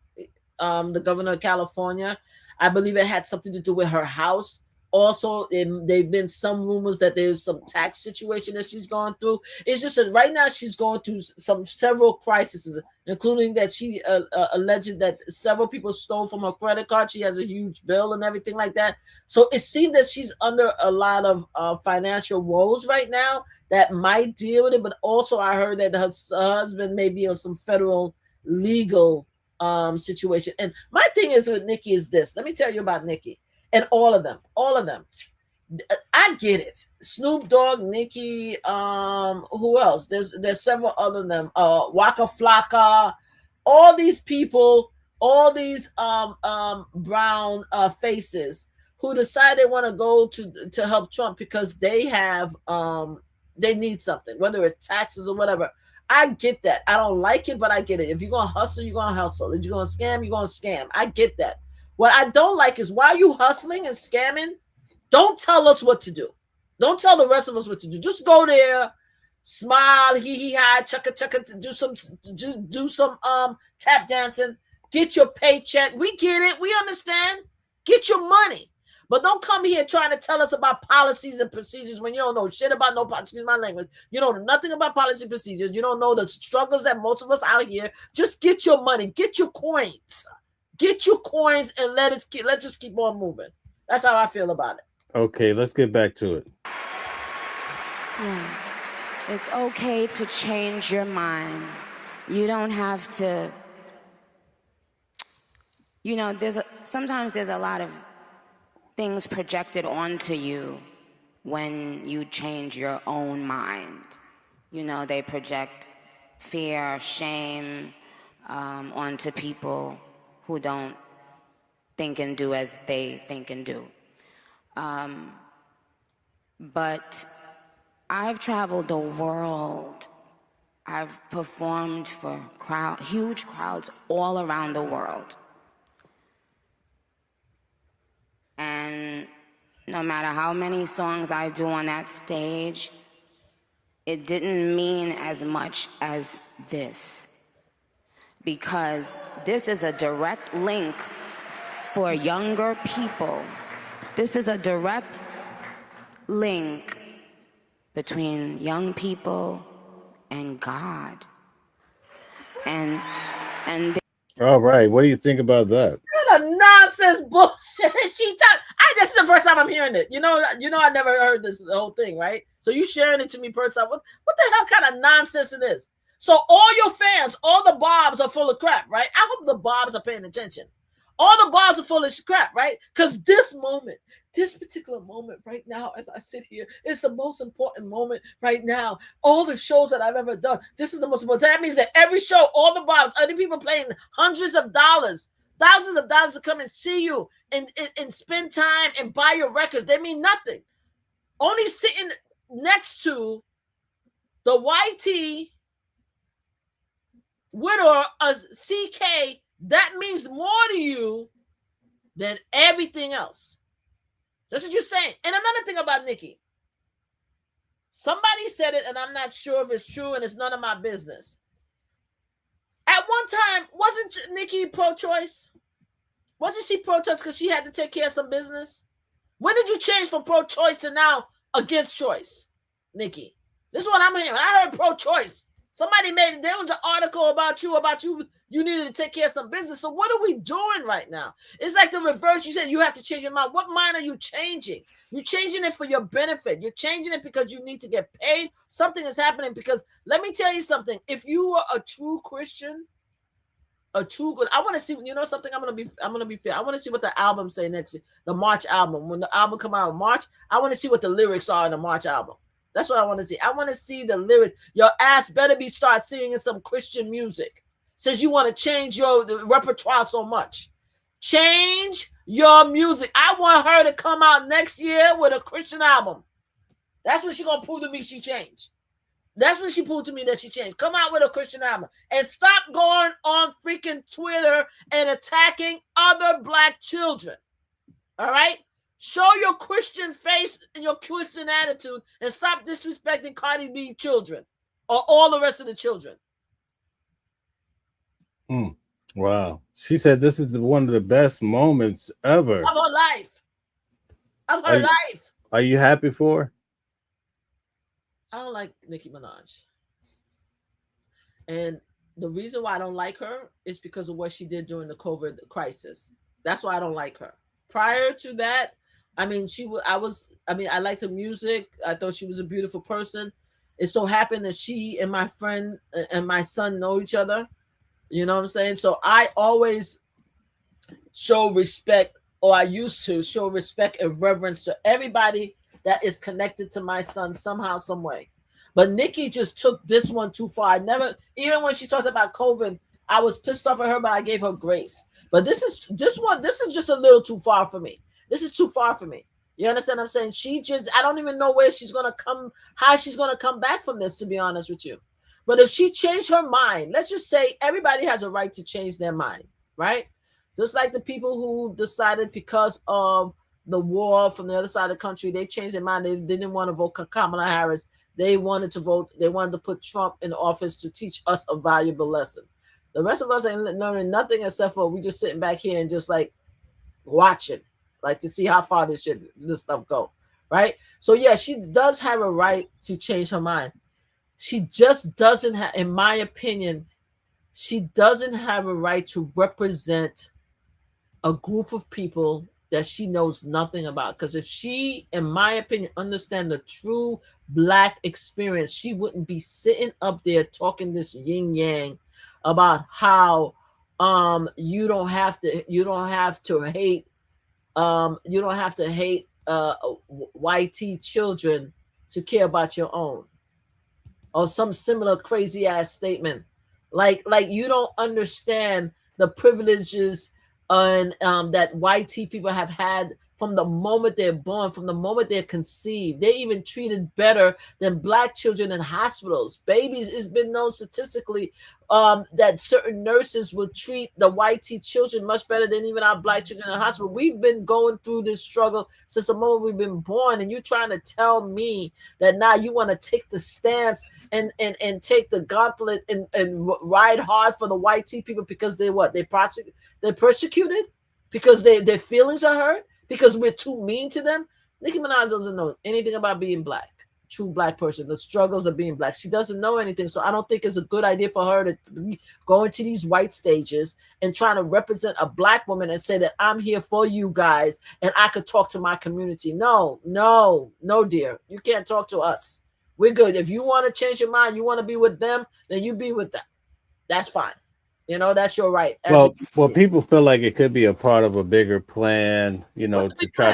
the governor of California. I believe it had something to do with her house. Also, there've been some rumors that there's some tax situation that she's going through. It's just that right now she's going through several crises, including that she alleged that several people stole from her credit card. She has a huge bill and everything like that. So it seems that she's under a lot of financial woes right now that might deal with it. But also I heard that her husband may be on some federal legal situation. And my thing is with Nicki is this. Let me tell you about Nicki. And all of them. I get it. Snoop Dogg, Nicki, who else? There's several other of them. Waka Flocka, all these people, all these brown faces who decide they want to go to help Trump because they have they need something, whether it's taxes or whatever. I get that. I don't like it, but I get it. If you're gonna hustle, you're gonna hustle. If you're gonna scam, you're gonna scam. I get that. What I don't like is while you hustling and scamming, don't tell us what to do. Don't tell the rest of us what to do. Just go there, smile, hee hi, chugga, do some tap dancing, get your paycheck. We get it. We understand. Get your money. But don't come here trying to tell us about policies and procedures when you don't know shit about excuse my language. You know nothing about policy procedures. You don't know the struggles that most of us out here. Just get your money. Get your coins. Get your coins and let's just keep on moving. That's how I feel about it. Okay, let's get back to it. Yeah. It's okay to change your mind. You don't have to, sometimes there's a lot of things projected onto you when you change your own mind. They project fear, shame onto people who don't think and do as they think and do. But I've traveled the world. I've performed for huge crowds all around the world. no matter how many songs I do on that stage, it didn't mean as much as this. Because this is a direct link for younger people. This is a direct link between young people and God. And All right. What do you think about that? What a nonsense bullshit. This is the first time I'm hearing it. You know, I never heard this the whole thing, right? So you sharing it to me first time. What the hell kind of nonsense it is? So all your fans, all the Bobs are full of crap, right? I hope the Bobs are paying attention. All the Bobs are full of crap, right? Because this particular moment right now, as I sit here, is the most important moment right now. All the shows that I've ever done, this is the most important. That means that every show, all the Bobs, other people paying hundreds of dollars, thousands of dollars to come and see you and spend time and buy your records. They mean nothing. Only sitting next to the YT Widow of CK, that means more to you than everything else. That's what you're saying. And another thing about Nikki. Somebody said it, and I'm not sure if it's true, and it's none of my business. At one time, wasn't Nikki pro-choice? Wasn't she pro-choice because she had to take care of some business? When did you change from pro-choice to now against choice, Nikki? This is what I'm hearing. I heard pro-choice. Somebody there was an article about you needed to take care of some business. So what are we doing right now? It's like the reverse. You said you have to change your mind. What mind are you changing? You're changing it for your benefit. You're changing it because you need to get paid. Something is happening because let me tell you something. If you are a true Christian, I want to see, you know something, I'm gonna be fair. I want to see what the album say next year, the March album. When the album come out in March, I want to see what the lyrics are in the March album. That's what I want to see. I want to see the lyrics. Your ass better be start singing some Christian music. Since you want to change the repertoire so much. Change your music. I want her to come out next year with a Christian album. That's when she's going to prove to me she changed. That's when she proved to me that she changed. Come out with a Christian album. And stop going on freaking Twitter and attacking other black children. All right? Show your Christian face and your Christian attitude and stop disrespecting Cardi B children or all the rest of the children. Wow. She said this is one of the best moments ever. Of her life. Of her life. Are you happy for her? I don't like Nicki Minaj. And the reason why I don't like her is because of what she did during the COVID crisis. That's why I don't like her. Prior to that, I liked her music. I thought she was a beautiful person. It so happened that she and my friend and my son know each other. You know what I'm saying? So I always show respect, or I used to show respect and reverence to everybody that is connected to my son somehow, some way. But Nikki just took this one too far. Even when she talked about COVID, I was pissed off at her, but I gave her grace. But this is just a little too far for me. This is too far for me. You understand what I'm saying? I don't even know where she's going to come, how she's going to come back from this, to be honest with you. But if she changed her mind, let's just say everybody has a right to change their mind, right? Just like the people who decided because of the war from the other side of the country, they changed their mind. They didn't want to vote Kamala Harris. They wanted to put Trump in office to teach us a valuable lesson. The rest of us ain't learning nothing except for we just sitting back here and just like watching, like to see how far this stuff go, right? So yeah, she does have a right to change her mind. She just doesn't have, in my opinion, she doesn't have a right to represent a group of people that she knows nothing about. Because if she, in my opinion, understand the true Black experience, she wouldn't be sitting up there talking this yin yang about how you don't have to hate YT children to care about your own, or some similar crazy ass statement, like you don't understand the privileges and that YT people have had from the moment they're born, from the moment they're conceived. They're even treated better than Black children in hospitals. Babies, it's been known statistically that certain nurses will treat the white tea children much better than even our Black children in the hospital. We've been going through this struggle since the moment we've been born, and you're trying to tell me that now you want to take the stance and take the gauntlet and ride hard for the white tea people because they're persecuted, because their feelings are hurt, because we're too mean to them. Nicki Minaj doesn't know anything about being Black, true Black person, the struggles of being Black. She doesn't know anything. So I don't think it's a good idea for her to go into these white stages and trying to represent a Black woman and say that I'm here for you guys and I could talk to my community. No, dear. You can't talk to us. We're good. If you want to change your mind, you want to be with them, then you be with them. That's fine. That's your right. Well, people feel like it could be a part of a bigger plan, to try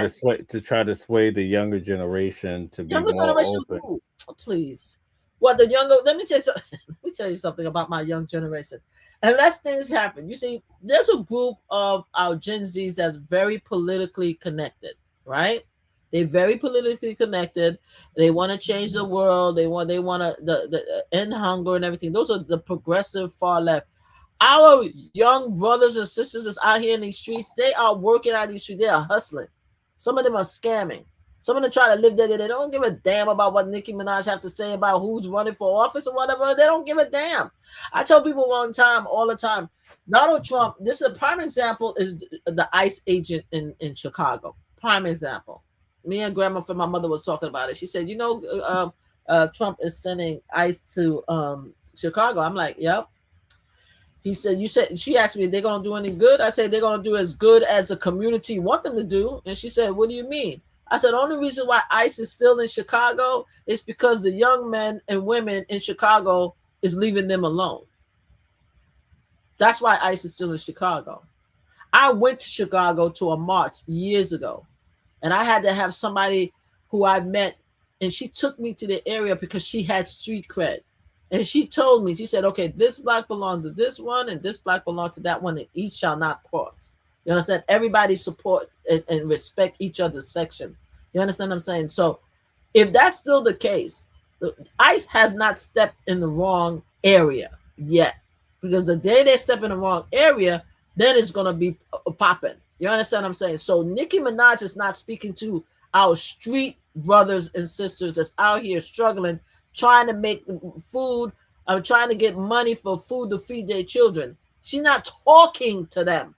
to sway the younger generation to be more open. Ooh, please. Let me tell you something about my young generation. Unless things happen, you see, there's a group of our Gen Zs that's very politically connected, right? They're very politically connected. They want to change the world. They want to end hunger and everything. Those are the progressive far left. Our young brothers and sisters that's out here in these streets, they are working out these streets. They are hustling. Some of them are scamming. Some of them try to live there. They don't give a damn about what Nicki Minaj have to say about who's running for office or whatever. They don't give a damn. I tell people all the time, Donald Trump, this is a prime example, is the ICE agent in Chicago. Prime example. Me and Grandma from my mother was talking about it. She said, Trump is sending ICE to Chicago. I'm like, yep. She asked me, they're going to do any good? I said, they're going to do as good as the community want them to do. And she said, what do you mean? I said, the only reason why ICE is still in Chicago is because the young men and women in Chicago is leaving them alone. That's why ICE is still in Chicago. I went to Chicago to a march years ago, and I had to have somebody who I met, and she took me to the area because she had street cred. And she told me, she said, okay, this Black belongs to this one and this Black belongs to that one, and each shall not cross. You understand? Everybody support and respect each other's section. You understand what I'm saying? So if that's still the case, the ICE has not stepped in the wrong area yet. Because the day they step in the wrong area, then it's going to be popping. You understand what I'm saying? So Nicki Minaj is not speaking to our street brothers and sisters that's out here struggling, trying to make food, trying to get money for food to feed their children. She's not talking to them.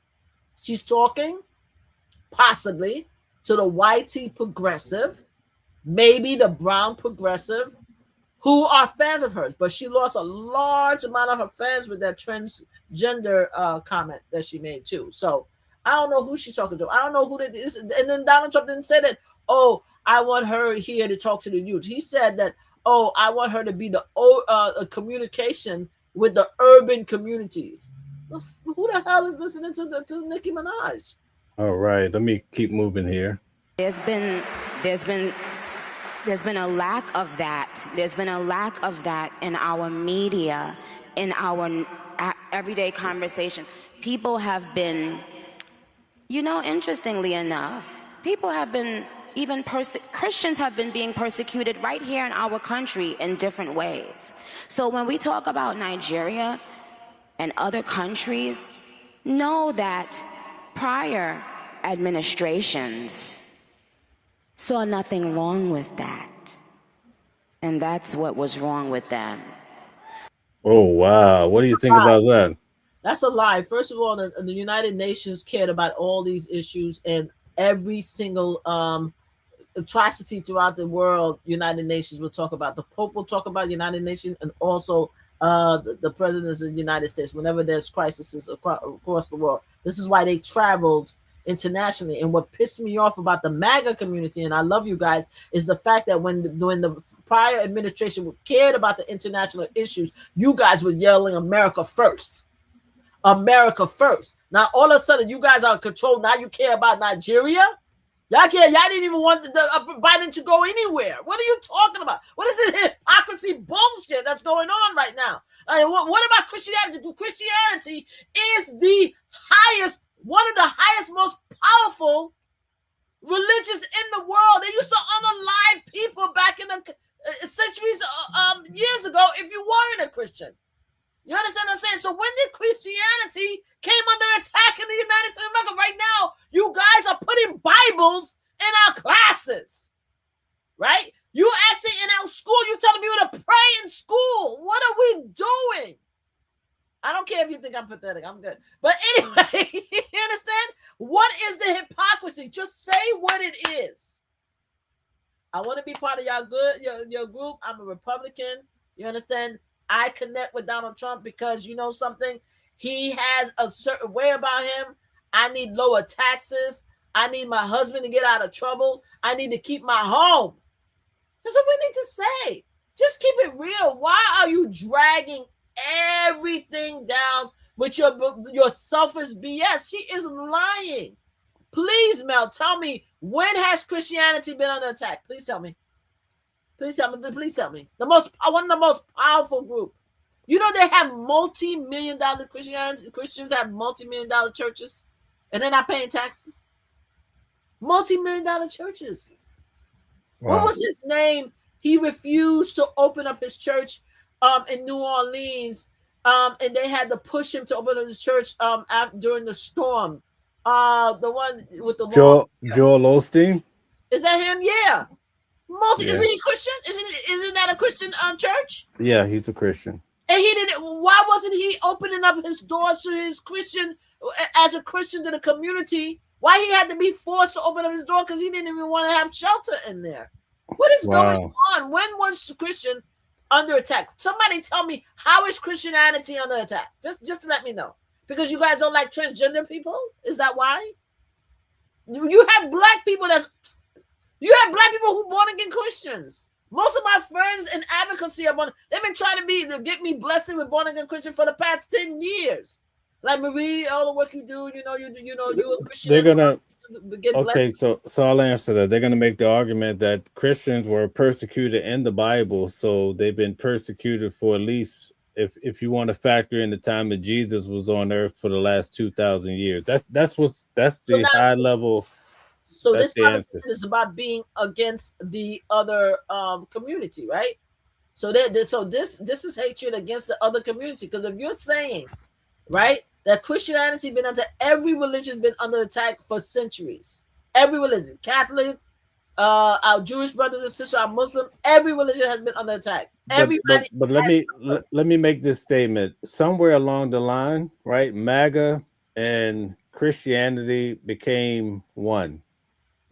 She's talking possibly to the YT progressive, maybe the brown progressive, who are fans of hers. But she lost a large amount of her fans with that transgender comment that she made too. So I don't know who she's talking to. I don't know who that is. And then Donald Trump didn't say that, oh, I want her here to talk to the youth. He said that, oh, I want her to be the communication with the urban communities. Who the hell is listening to Nicki Minaj? All right, let me keep moving here. There's been a lack of that. There's been a lack of that in our media, in our everyday conversations. People have been, interestingly enough, people have been Christians have been being persecuted right here in our country in different ways. So when we talk about Nigeria and other countries, know that prior administrations saw nothing wrong with that. And that's what was wrong with them. Oh, wow. What do you think about that? That's a lie. First of all, the United Nations cared about all these issues, and every single atrocity throughout the world, United Nations will talk about. The Pope will talk about United Nations, and also the presidents of the United States whenever there's crises across the world. This is why they traveled internationally. And what pissed me off about the MAGA community, and I love you guys, is the fact that when the prior administration cared about the international issues, you guys were yelling America first. America first. Now all of a sudden you guys are in control. Now you care about Nigeria? Y'all didn't even want Biden to go anywhere. What are you talking about? What is this hypocrisy bullshit that's going on right now? What about Christianity? Christianity is the highest, one of the highest, most powerful religions in the world. They used to unalive people back in the centuries, years ago, if you weren't a Christian. You understand what I'm saying? So when did Christianity came under attack in the United States of America? Right now, you guys are putting Bibles in our classes, right? You actually in our school, you're telling people to pray in school. What are we doing? I don't care if you think I'm pathetic. I'm good. But anyway, you understand? What is the hypocrisy? Just say what it is. I want to be part of your group. I'm a Republican. You understand? I connect with Donald Trump because you know something? He has a certain way about him. I need lower taxes. I need my husband to get out of trouble. I need to keep my home. That's what we need to say. Just keep it real. Why are you dragging everything down with your selfish BS? She is lying. Please, Mel, tell me, when has Christianity been under attack? Please tell me. Please tell me. Please tell me. One of the most powerful group. You know they have multi-million-dollar Christians have multi-million-dollar churches, and they're not paying taxes. Multi-million-dollar churches. Wow. What was his name? He refused to open up his church in New Orleans, and they had to push him to open up the church during the storm. The one with the Joel Osteen. Is that him? Yeah. Isn't he Christian? Isn't that a Christian church? Yeah, he's a Christian. And he didn't. Why wasn't he opening up his doors to his Christian as a Christian to the community? Why he had to be forced to open up his door? Because he didn't even want to have shelter in there. What is going on? When was Christian under attack? Somebody tell me, how is Christianity under attack? Just to let me know. Because you guys don't like transgender people? Is that why? You have black people who born again Christians. Most of my friends in advocacy they've been trying to get me blessed with born again Christian for the past 10 years. Like Marie, all the work you do, you're a Christian. They're gonna so I'll answer that. They're gonna make the argument that Christians were persecuted in the Bible, so they've been persecuted for at least, if you want to factor in the time that Jesus was on earth, for the last 2,000 years. That's the high level. So this conversation is about being against the other community, right? So this is hatred against the other community. Because if you're saying, right, that Christianity every religion been under attack for centuries. Every religion, Catholic, our Jewish brothers and sisters, our Muslim, every religion has been under attack. Everybody. But let me make this statement. Somewhere along the line, right, MAGA and Christianity became one.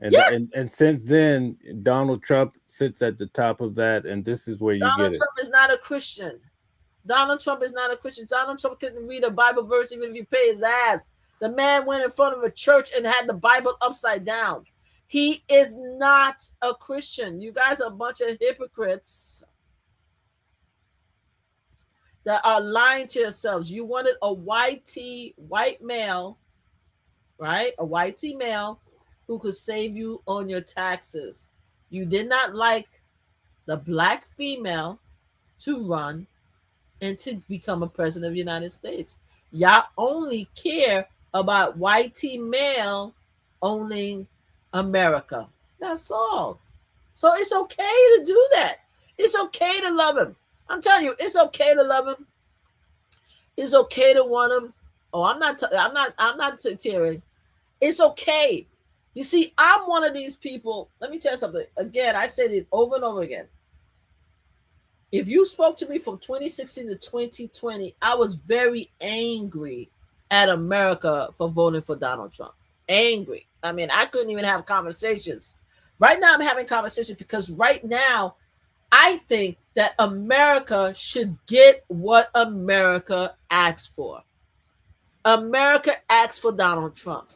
And, yes. and since then, Donald Trump sits at the top of that, and this is where you get it. Donald Trump is not a Christian. Donald Trump is not a Christian. Donald Trump couldn't read a Bible verse even if you pay his ass. The man went in front of a church and had the Bible upside down. He is not a Christian. You guys are a bunch of hypocrites that are lying to yourselves. You wanted a white male, right? A white male who could save you on your taxes. You did not like the black female to run and to become a president of the United States. Y'all only care about white male owning America. That's all. So it's okay to do that. It's okay to love him. I'm telling you, it's okay to love him. It's okay to want him. Oh, I'm not tearing. It's okay. You see, I'm one of these people. Let me tell you something. Again, I said it over and over again. If you spoke to me from 2016 to 2020, I was very angry at America for voting for Donald Trump. Angry. I mean, I couldn't even have conversations. Right now, I'm having conversations because right now, I think that America should get what America asked for. America asked for Donald Trump.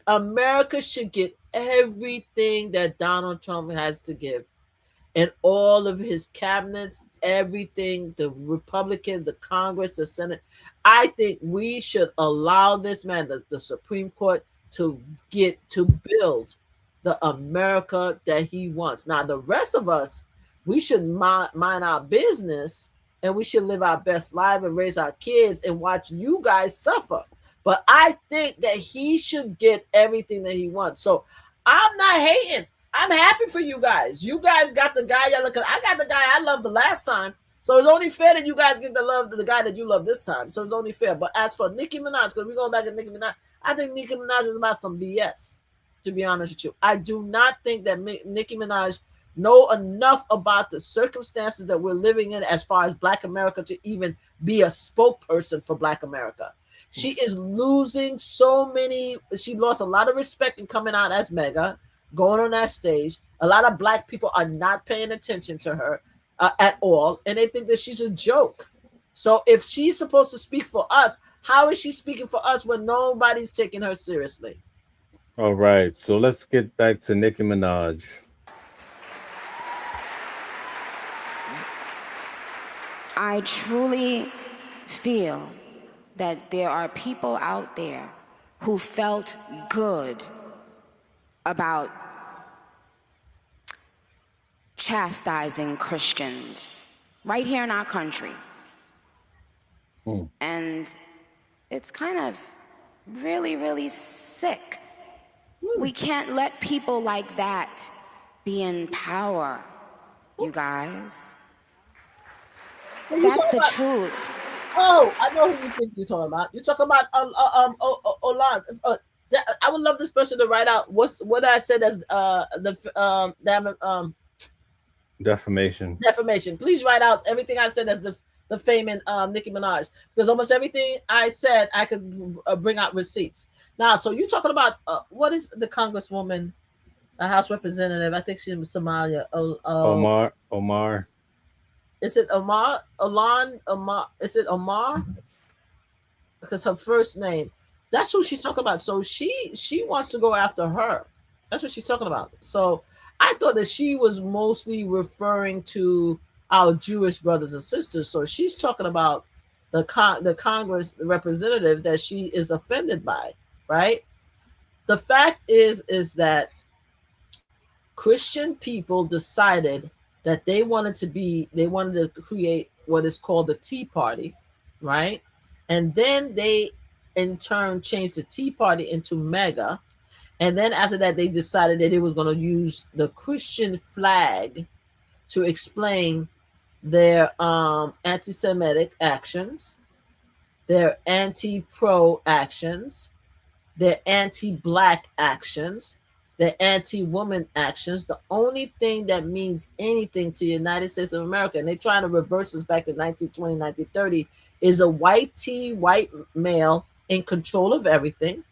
America should get everything that Donald Trump has to give. And all of his cabinets, everything, the Republicans, the Congress, the Senate. I think we should allow this man, the Supreme Court, to build the America that he wants. Now, the rest of us, we should mind our business and we should live our best life and raise our kids and watch you guys suffer. But I think that he should get everything that he wants. So I'm not hating. I'm happy for you guys. You guys got the guy y'all look. I got the guy I loved the last time. So it's only fair that you guys get the love to the guy that you love this time. So it's only fair. But as for Nicki Minaj, because we're going back to Nicki Minaj, I think Nicki Minaj is about some BS, to be honest with you. I do not think that Nicki Minaj know enough about the circumstances that we're living in as far as Black America to even be a spokesperson for Black America. She is losing so many. She lost a lot of respect in coming out as Mega, going on that stage. A lot of Black people are not paying attention to her at all, and they think that she's a joke. So if she's supposed to speak for us, how is she speaking for us when nobody's taking her seriously? All right, so let's get back to Nicki Minaj. I truly feel that there are people out there who felt good about chastising Christians right here in our country. And it's kind of really, really sick. We can't let people like that be in power, you guys. That's the truth. Oh, I know who you think you're talking about. You're talking about Olan. I would love this person to write out what I said as Defamation. defamation. Please write out everything I said as defaming Nicki Minaj, because almost everything I said I could bring out receipts. Now, so you're talking about what is the Congresswoman, a House Representative? I think she's in Somalia. Omar. Is it Omar? Omar? Is it Omar? Because her first name. That's who she's talking about. So she wants to go after her. That's what she's talking about. So I thought that she was mostly referring to our Jewish brothers and sisters. So she's talking about the Congress representative that she is offended by, right? The fact is that Christian people decided that they wanted to create what is called the Tea Party, right? And then they in turn changed the Tea Party into MAGA. And then after that, they decided that it was going to use the Christian flag to explain their anti-Semitic actions, their anti-pro actions, their anti-Black actions, the anti-woman actions. The only thing that means anything to the United States of America, and they're trying to reverse us back to 1920, 1930, is a white male in control of everything,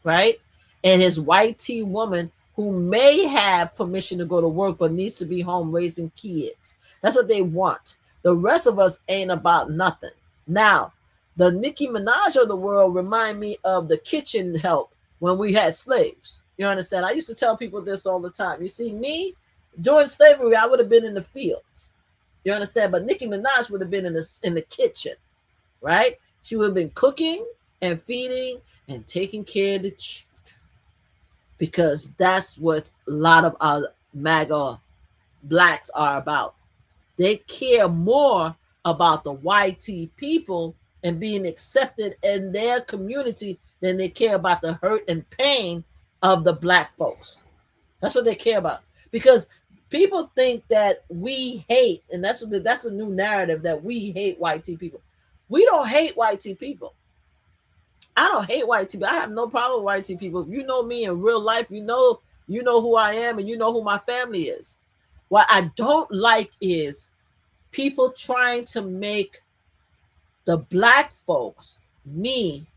right? And his white T woman who may have permission to go to work but needs to be home raising kids. That's what they want. The rest of us ain't about nothing. Now, the Nicki Minaj of the world remind me of the kitchen help when we had slaves. You understand? I used to tell people this all the time. You see, me, during slavery, I would have been in the fields. You understand? But Nicki Minaj would have been in the kitchen, right? She would have been cooking and feeding and taking care of the children, because that's what a lot of our MAGA Blacks are about. They care more about the YT people and being accepted in their community than they care about the hurt and pain of the Black folks. That's what they care about, because people think that we hate, and that's a new narrative, that we hate YT people. We don't hate YT people. I don't hate YT people. I have no problem with YT people. If you know me in real life, you know who I am and you know who my family is. What I don't like is people trying to make the Black folks, me,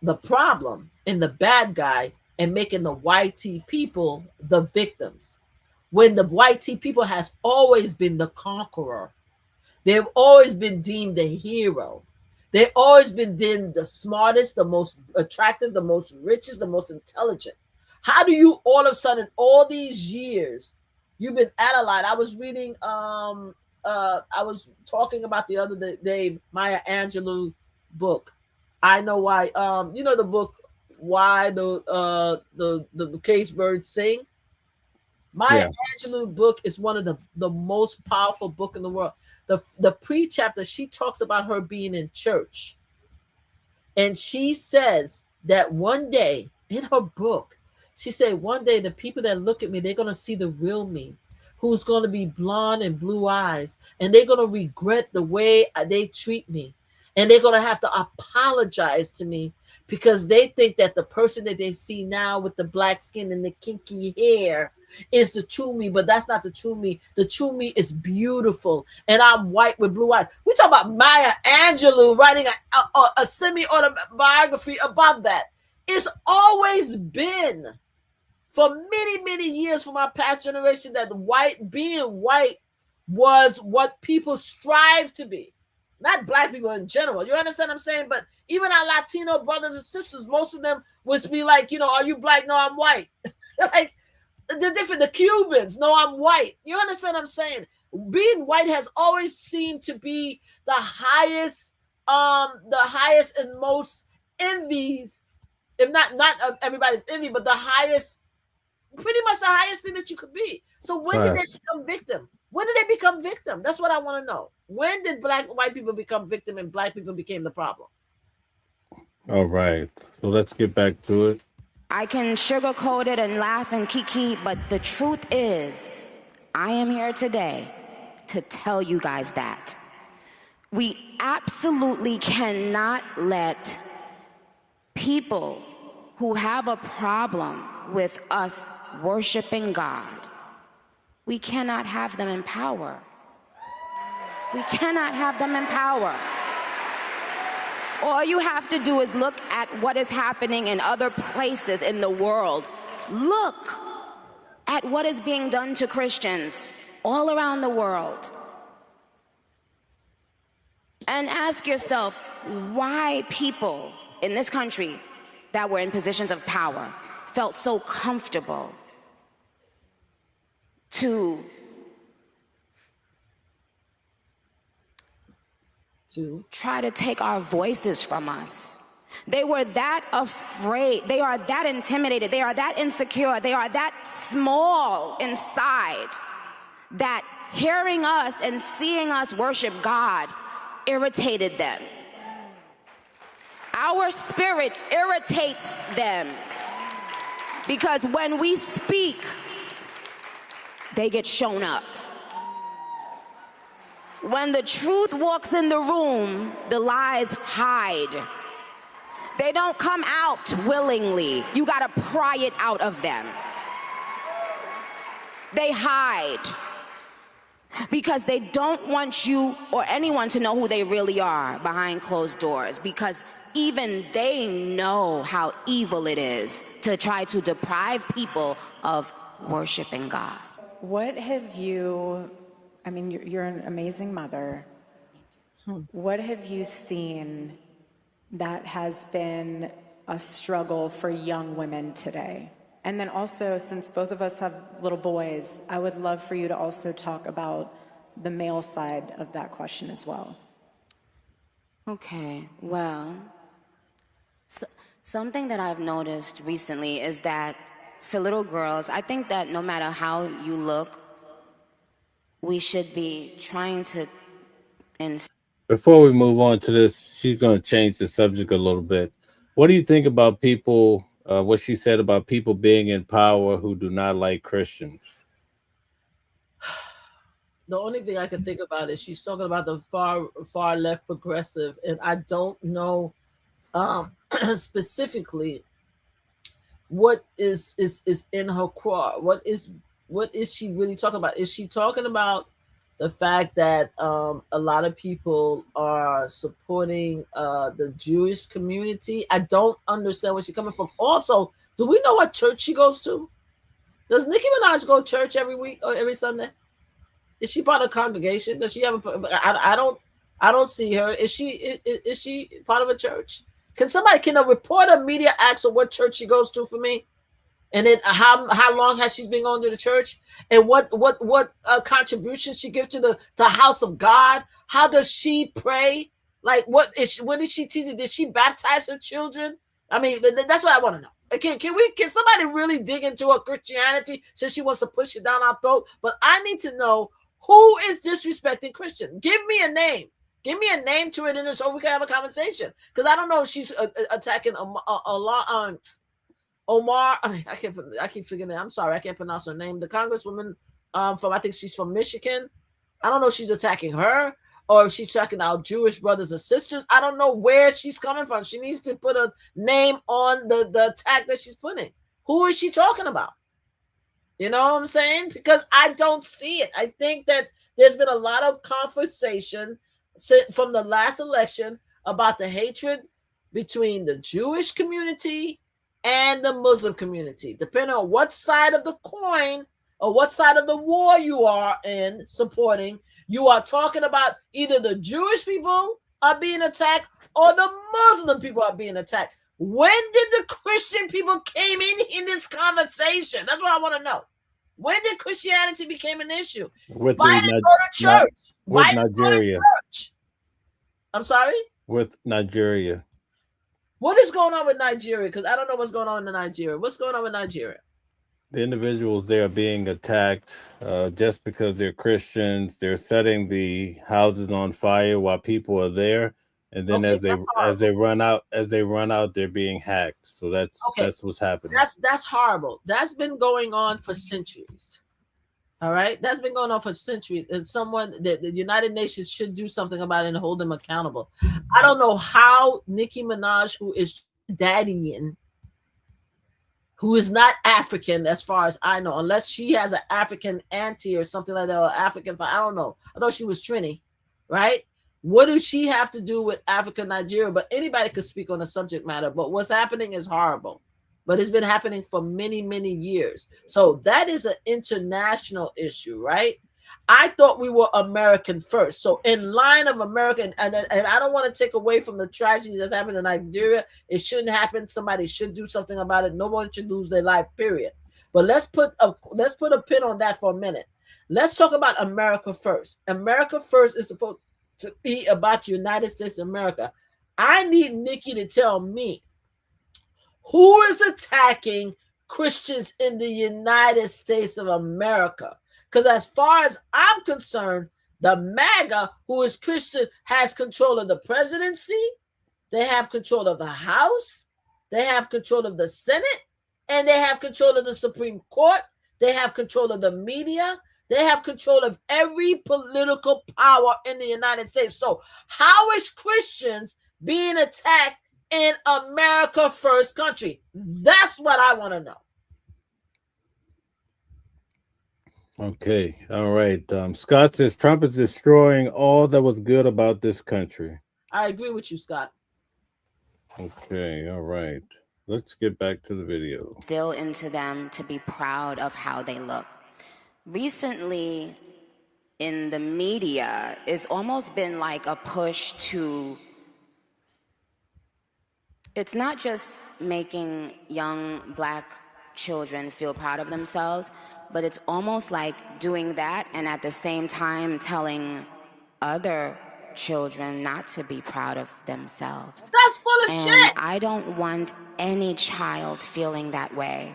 the problem and the bad guy, and making the YT people the victims, when the YT people has always been the conqueror. They've always been deemed the hero. They've always been deemed the smartest, the most attractive, the most richest, the most intelligent. How do you all of a sudden, all these years, you've been analyzed? I was reading, I was talking about the other day, Maya Angelou book. I Know Why, you know the book, Why the Caged Birds Sing? Maya Angelou book is one of the most powerful book in the world. The pre-chapter, she talks about her being in church. And she says that one day in her book, She said, one day the people that look at me, they're going to see the real me, who's going to be blonde and blue eyes, and they're going to regret the way they treat me. And they're going to have to apologize to me because they think that the person that they see now with the black skin and the kinky hair is the true me, but that's not the true me. The true me is beautiful, and I'm white with blue eyes. We talk about Maya Angelou writing a semi-autobiography about that. It's always been, for many, many years, for my past generation, that being white was what people strive to be. Not black people in general. You understand what I'm saying? But even our Latino brothers and sisters, most of them would be like, are you black? No, I'm white. Like, they're different. The Cubans, no, I'm white. You understand what I'm saying? Being white has always seemed to be the highest and most envies, if not everybody's envy, but the highest, pretty much the highest thing that you could be. So when did they become victim? When did they become victim? That's what I want to know. When did white people become victim and black people became the problem? All right. So let's get back to it. I can sugarcoat it and laugh and kiki, but the truth is, I am here today to tell you guys that we absolutely cannot let people who have a problem with us worshiping God, we cannot have them in power. We cannot have them in power. All you have to do is look at what is happening in other places in the world. Look at what is being done to Christians all around the world. And ask yourself why people in this country that were in positions of power felt so comfortable to try to take our voices from us. They were that afraid. They are that intimidated. They are that insecure. They are that small inside that hearing us and seeing us worship God irritated them. Our spirit irritates them because when we speak, they get shown up. When the truth walks in the room, the lies hide. They don't come out willingly. You gotta pry it out of them. They hide because they don't want you or anyone to know who they really are behind closed doors, because even they know how evil it is to try to deprive people of worshiping God. What have you, I mean, you're an amazing mother. What have you seen that has been a struggle for young women today? And then also, since both of us have little boys, I would love for you to also talk about the male side of that question as well. Okay, well, something that I've noticed recently is that for little girls, I think that no matter how you look, we should be trying to... Before we move on to this, she's going to change the subject a little bit. What do you think about people, what she said about people being in power who do not like Christians? The only thing I can think about is she's talking about the far left progressive, and I don't know specifically what is in her craw. What is she really talking about? Is she talking about the fact that a lot of people are supporting the Jewish community? I don't understand where she's coming from. Also, do we know what church she goes to? Does Nicki Minaj go to church every week or every Sunday? Is she part of a congregation? Does she have I don't see her. Is she part of a church? Can a reporter media ask her what church she goes to for me? And then how long has she been going to the church? And what contributions she gives to the house of God? How does she pray? Like, what is she teaching? Did she baptize her children? I mean, that's what I want to know. Can somebody really dig into her Christianity since she wants to push it down our throat? But I need to know who is disrespecting Christian. Give me a name. Give me a name to it in this so we can have a conversation. Because I don't know if she's attacking Omar, I keep forgetting. I'm sorry, I can't pronounce her name. The congresswoman from, I think she's from Michigan. I don't know if she's attacking her or if she's attacking our Jewish brothers and sisters. I don't know where she's coming from. She needs to put a name on the attack that she's putting. Who is she talking about? You know what I'm saying? Because I don't see it. I think that there's been a lot of conversation from the last election about the hatred between the Jewish community and the Muslim community. Depending on what side of the coin or what side of the war you are in supporting, you are talking about either the Jewish people are being attacked or the Muslim people are being attacked. When did the Christian people came in this conversation? That's what I want to know. When did Christianity become an issue? With Why did it go to church? With Why Nigeria. Church? I'm sorry? With Nigeria. What is going on with Nigeria? Because I don't know what's going on in Nigeria. What's going on with Nigeria? The individuals there are being attacked just because they're Christians. They're setting the houses on fire while people are there, and then as they run out, they're being hacked. So that's what's happening. That's horrible. That's been going on for centuries. All right, that's been going on for centuries, and the United Nations should do something about it and hold them accountable. I don't know how Nicki Minaj, who is daddying, who is not African, as far as I know, unless she has an African auntie or something like that, or African, I don't know. I thought she was Trini, right? What does she have to do with Africa, Nigeria? But anybody could speak on the subject matter. But what's happening is horrible. But it's been happening for many, many years. So that is an international issue, right? I thought we were American first. So in line of American, and I don't want to take away from the tragedy that's happened in Nigeria. It shouldn't happen. Somebody should do something about it. No one should lose their life, period. But let's put a pin on that for a minute. Let's talk about America first. America first is supposed to be about the United States of America. I need Nikki to tell me who is attacking Christians in the United States of America. Because as far as I'm concerned, the MAGA, who is Christian, has control of the presidency. They have control of the House. They have control of the Senate. And they have control of the Supreme Court. They have control of the media. They have control of every political power in the United States. So how is Christians being attacked in America first country? That's what I want to know. Okay. All right. Scott says Trump is destroying all that was good about this country. I agree with you, Scott. Okay. All right. Let's get back to the video. Still into them to be proud of how they look. Recently, in the media, it's almost been like a push to, it's not just making young Black children feel proud of themselves, but it's almost like doing that and at the same time telling other children not to be proud of themselves. That's full of shit. I don't want any child feeling that way.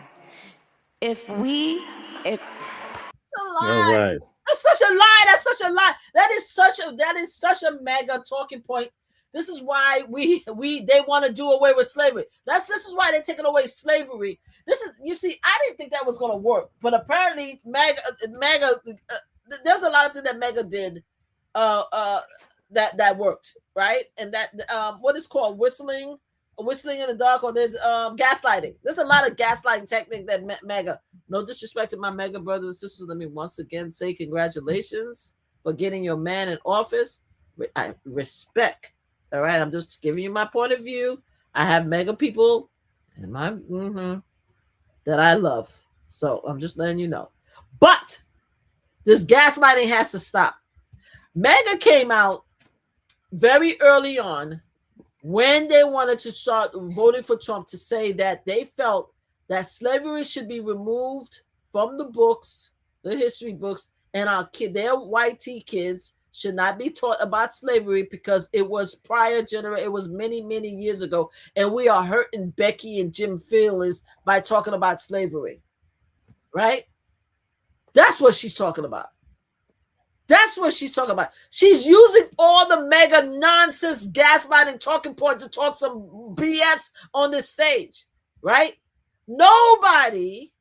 All right. That's such a lie. That's such a lie. That is such a mega talking point. This is why they want to do away with slavery. This is why they're taking away slavery. You see, I didn't think that was going to work, but apparently MAGA there's a lot of things that MAGA did that worked, right? And that what is called whistling in the dark, or there's gaslighting. There's a lot of gaslighting technique that MAGA. No disrespect to my MAGA brothers and sisters. Let me once again say congratulations for getting your man in office. I respect. All right, I'm just giving you my point of view. I have MAGA people in my that I love, so I'm just letting you know. But this gaslighting has to stop. MAGA came out very early on when they wanted to start voting for Trump to say that they felt that slavery should be removed from the books, the history books, and their white kids should not be taught about slavery because it was it was many, many years ago, and we are hurting Becky and Jim Phillips by talking about slavery, right? That's what she's talking about. That's what she's talking about. She's using all the mega nonsense gaslighting talking point to talk some BS on this stage, right? Nobody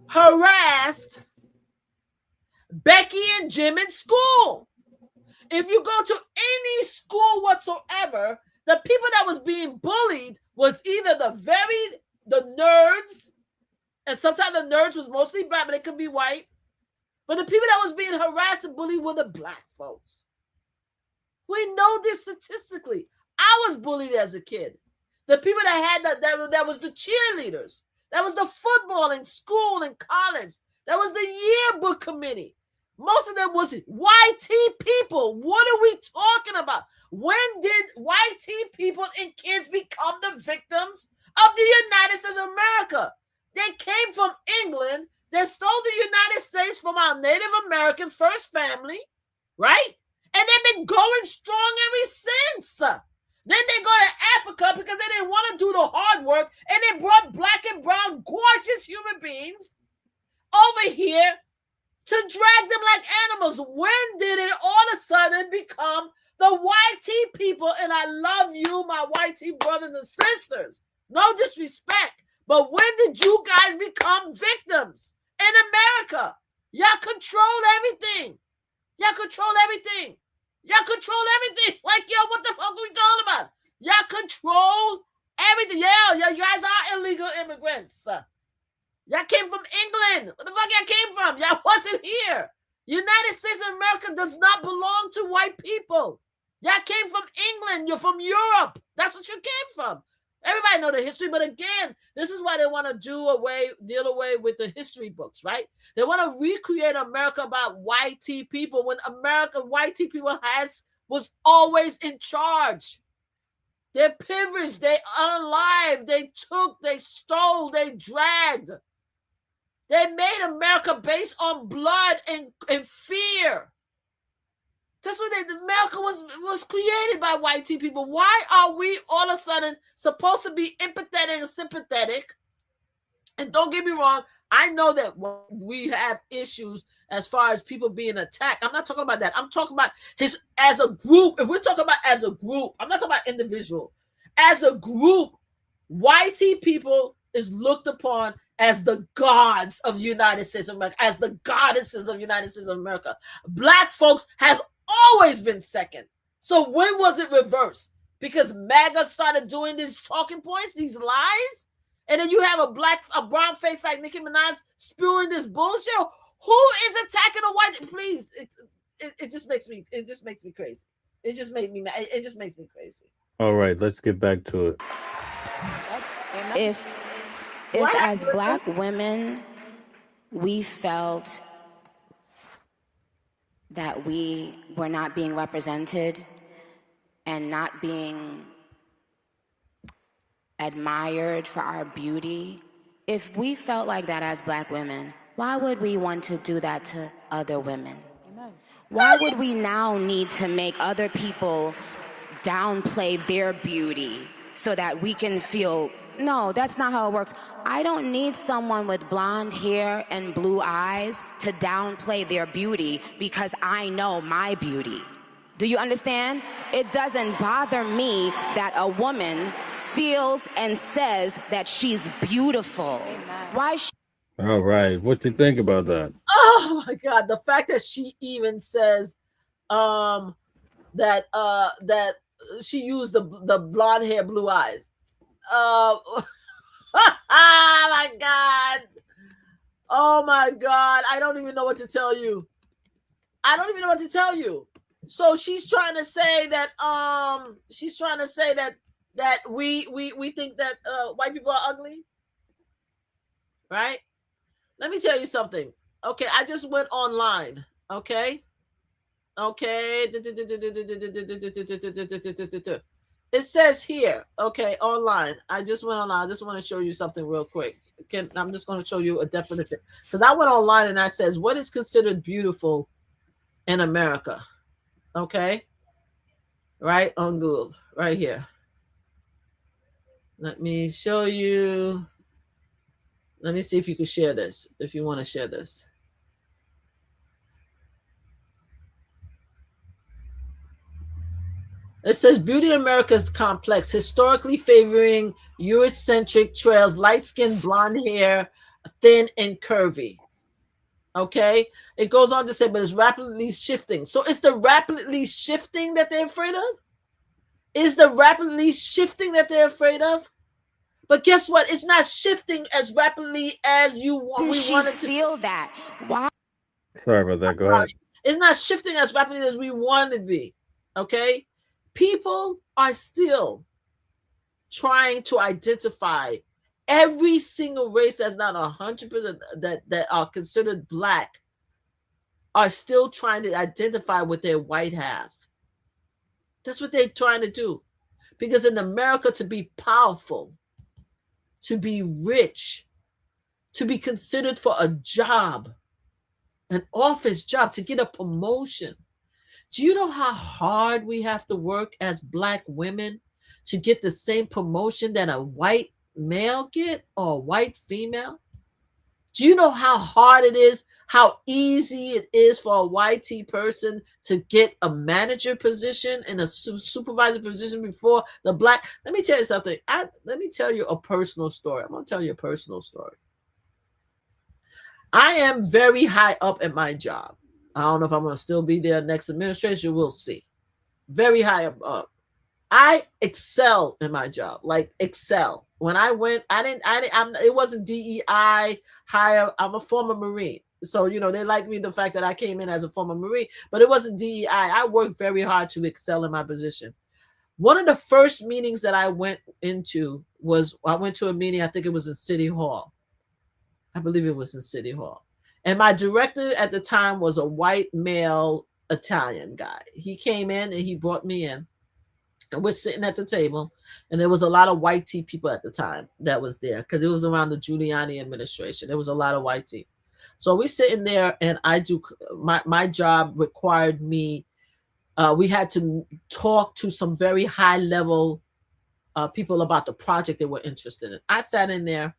harassed Becky and Jim in school. If you go to any school whatsoever, the people that was being bullied was either the nerds, and sometimes the nerds was mostly black, but it could be white. But the people that was being harassed and bullied were the black folks. We know this statistically. I was bullied as a kid. The people that had that was the cheerleaders. That was the football in school and college. That was the yearbook committee. Most of them was YT people. What are we talking about? When did YT people and kids become the victims of the United States of America? They came from England. They stole the United States from our Native American first family, right? And they've been going strong ever since. Then they go to Africa because they didn't want to do the hard work, and they brought black and brown, gorgeous human beings over here to drag them like animals. When did it all of a sudden become the YT people? And I love you, my YT brothers and sisters. No disrespect. But when did you guys become victims in America? Y'all control everything. Y'all control everything. Y'all control everything. Like, yo, what the fuck are we talking about? Y'all control everything. Yeah, you guys are illegal immigrants. Y'all came from England. What the fuck y'all came from? Y'all wasn't here. United States of America does not belong to white people. Y'all came from England. You're from Europe. That's what you came from. Everybody know the history, but again, this is why they want to deal away with the history books, right? They want to recreate America about YT people when America, YT people was always in charge. They're privileged, they unalive, they took, they stole, they dragged. They made America based on blood and fear. That's what America was created by YT people. Why are we all of a sudden supposed to be empathetic and sympathetic? And don't get me wrong, I know that we have issues as far as people being attacked. I'm not talking about that. I'm talking about as a group. If we're talking about as a group, I'm not talking about individual. As a group, YT people is looked upon as the gods of the United States of America, as the goddesses of the United States of America. Black folks has always been second. So when was it reversed? Because MAGA started doing these talking points, these lies, and then you have a brown face like Nicki Minaj spewing this bullshit. Who is attacking a white? Please, it just makes me crazy. It just made me mad. It just makes me crazy. All right, let's get back to it. If as Black women we felt that we were not being represented and not being admired for our beauty, if we felt like that as Black women, why would we want to do that to other women? Amen. Why would we now need to make other people downplay their beauty so that we can feel, no, that's not how it works. I don't need someone with blonde hair and blue eyes to downplay their beauty because I know my beauty. Do you understand? It doesn't bother me that a woman feels and says that she's beautiful. Why? All right, what do you think about that? Oh my God, the fact that she even says that she used the blonde hair, blue eyes. Oh my God. Oh my God. I don't even know what to tell you. So she's trying to say that that we think that white people are ugly, right? Let me tell you something. Okay, I just went online. Okay. It says here, okay, online. I just went online. I just want to show you something real quick. I'm just going to show you a definition. Because I went online and I says, what is considered beautiful in America? Okay. Right on Google, right here. Let me show you. Let me see if you can share this, if you want to share this. It says Beauty America is complex, historically favoring Eurocentric trails, light-skinned blonde hair, thin and curvy. Okay, it goes on to say, but it's rapidly shifting. So it's the rapidly shifting that they're afraid of? Is the rapidly shifting that they're afraid of? But guess what? It's not shifting as rapidly as we want it to feel that. Why? Sorry about that. Go ahead. It's not shifting as rapidly as we want it to be. Okay, people are still trying to identify every single race that's not 100% that are considered black are still trying to identify with their white half. That's what they're trying to do. Because in America, to be powerful, to be rich, to be considered for a job, an office job, to get a promotion. Do you know how hard we have to work as black women to get the same promotion that a white male get or a white female? Do you know how hard it is, how easy it is for a YT person to get a manager position and a supervisor position before the black? Let me tell you something. Let me tell you a personal story. I'm going to tell you a personal story. I am very high up at my job. I don't know if I'm going to still be there next administration. We'll see. Very high up. I excel in my job, like excel. When I went, it wasn't DEI hire. I'm a former Marine. So, they like me the fact that I came in as a former Marine, but it wasn't DEI. I worked very hard to excel in my position. One of the first meetings that I went into was, I went to a meeting, I think it was in City Hall. I believe it was in City Hall. And my director at the time was a white male Italian guy. He came in and he brought me in. And we're sitting at the table, and there was a lot of white tea people at the time that was there because it was around the Giuliani administration. There was a lot of white tea. So we sitting there, and I do my job required me. We had to talk to some very high level people about the project they were interested in. I sat in there,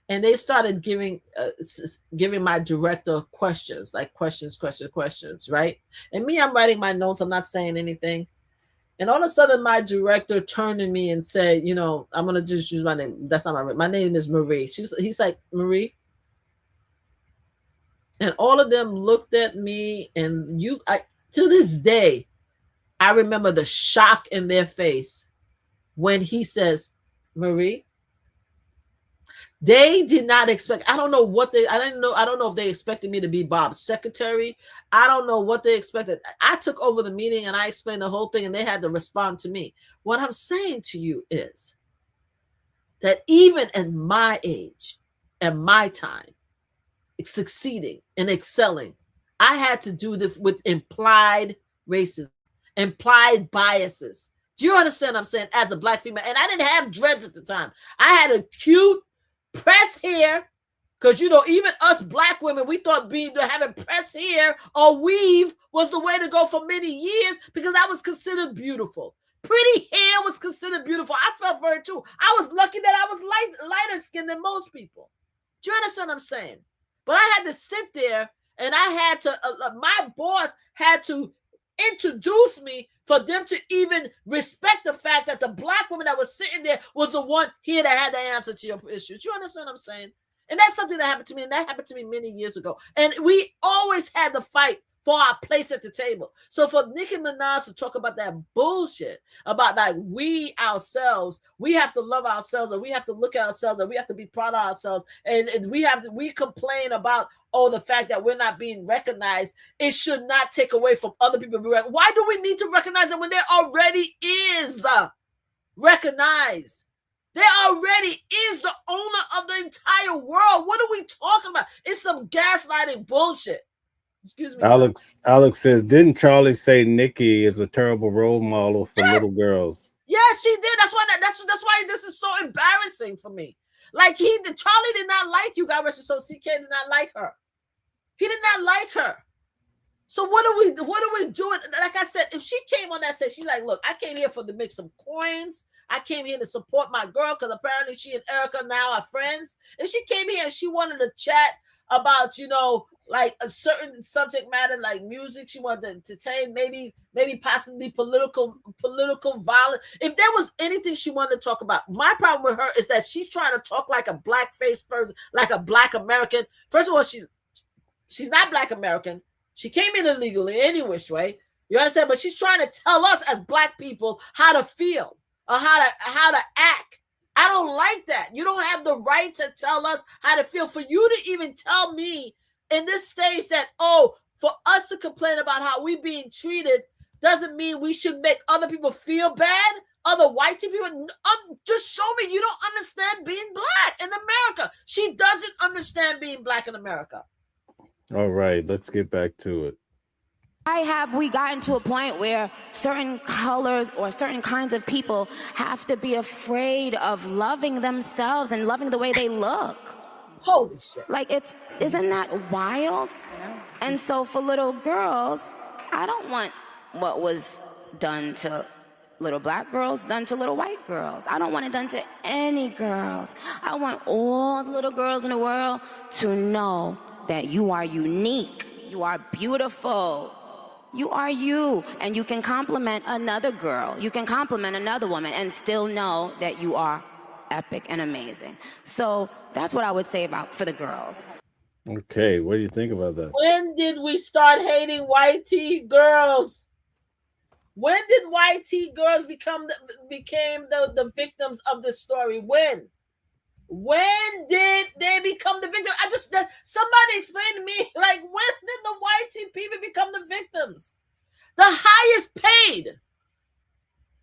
and they started giving my director questions, like questions, right? And me, I'm writing my notes. I'm not saying anything. And all of a sudden, my director turned to me and said, I'm going to just use my name. That's not my name is Marie. He's like, Marie. And all of them looked at me, and to this day, I remember the shock in their face when he says, Marie. They did not expect. I don't know if they expected me to be Bob's secretary. I don't know what they expected. I took over the meeting and I explained the whole thing, and they had to respond to me. What I'm saying to you is that even at my age, at my time, succeeding and excelling, I had to do this with implied racism, implied biases. Do you understand what I'm saying? As a black female, and I didn't have dreads at the time. I had a cute press hair, because even us black women, we thought having press hair or weave was the way to go for many years, because I was considered beautiful. Pretty hair was considered beautiful. I felt for it too. I was lucky that I was lighter skinned than most people. Do you understand what I'm saying? But I had to sit there, and I had to. My boss had to introduce me for them to even respect the fact that the black woman that was sitting there was the one here that had the answer to your issues. You understand what I'm saying? And that's something that happened to me, and that happened to me many years ago. And we always had to fight for our place at the table. So for Nicki Minaj to talk about that bullshit, about like we ourselves, we have to love ourselves, and we have to look at ourselves, and we have to be proud of ourselves, and we complain about, the fact that we're not being recognized, it should not take away from other people. Why do we need to recognize them when there already is recognized? There already is the owner of the entire world. What are we talking about? It's some gaslighting bullshit. Excuse me. Alex says, didn't Charlie say Nikki is a terrible role model for little girls? Yes, she did. That's why this is so embarrassing for me. Like Charlie did not like you, God rest his soul. CK did not like her. He did not like her. So what are we doing? Like I said, if she came on that stage, she's like, look, I came here to make some coins. I came here to support my girl, because apparently she and Erica now are friends. If she came here and she wanted to chat about, like a certain subject matter, like music. She wanted to entertain, maybe possibly political violence. If there was anything she wanted to talk about, my problem with her is that she's trying to talk like a black face person, like a black American. First of all, she's not black American. She came in illegally any which way. You understand? But she's trying to tell us as black people how to feel or how to act. I don't like that. You don't have the right to tell us how to feel. For you to even tell me in this stage that, oh, for us to complain about how we being treated doesn't mean we should make other people feel bad. Other white people, just show me you don't understand being black in America. She doesn't understand being black in America. All right, let's get back to it. Why have we gotten to a point where certain colors or certain kinds of people have to be afraid of loving themselves and loving the way they look? Holy shit. Like, isn't that wild? And so for little girls, I don't want what was done to little black girls done to little white girls. I don't want it done to any girls. I want all the little girls in the world to know that you are unique. You are beautiful. You are you, and you can compliment another girl. You can compliment another woman and still know that you are epic and amazing. So that's what I would say for the girls. Okay, what do you think about that? When did we start hating white tea girls? When did white tea girls became the victims of this story? When? When did they become the victim? Somebody explain to me, like, when did the white tea people become the victims? The highest paid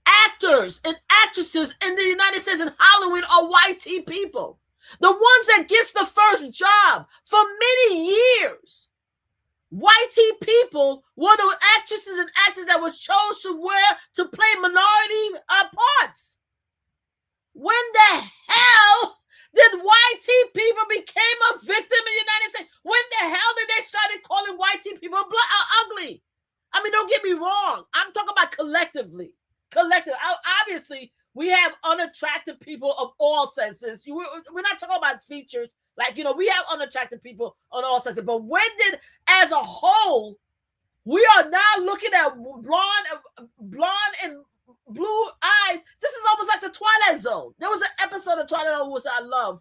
actors and actresses in the United States and Hollywood are white tea people. The ones that gets the first job for many years. White tea people were the actresses and actors that was chosen to play minority parts. When the hell did white tea people became a victim in the United States? When the hell did they started calling white tea people ugly? I mean, don't get me wrong. I'm talking about collectively. Obviously, we have unattractive people of all sexes. We're not talking about features. Like, we have unattractive people on all sexes. But when did, as a whole, we are now looking at blonde and blue eyes. This is almost like the Twilight Zone. There was an episode of Twilight Zone which I love,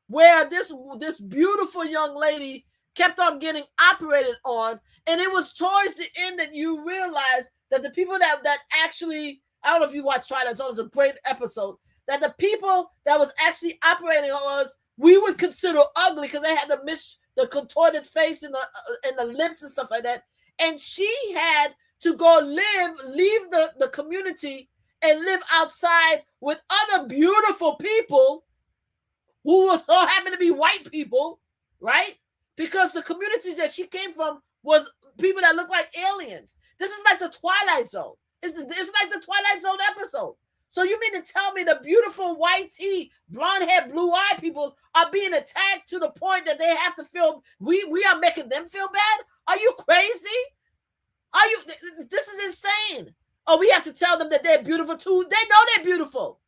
where this beautiful young lady kept on getting operated on, and it was towards the end that you realize that the people that actually, I don't know if you watch Twilight Zone, it's a great episode, that the people that was actually operating on us, we would consider ugly because they had the contorted face and the lips and stuff like that, and she had to go leave the community and live outside with other beautiful people who so happen to be white people, right? Because the community that she came from was people that look like aliens. This is like the Twilight Zone. It's like the Twilight Zone episode. So you mean to tell me the beautiful white tea, blonde hair, blue eye people are being attacked to the point that they have to feel we are making them feel bad? Are you crazy? This is insane. Oh, we have to tell them that they're beautiful too. They know they're beautiful.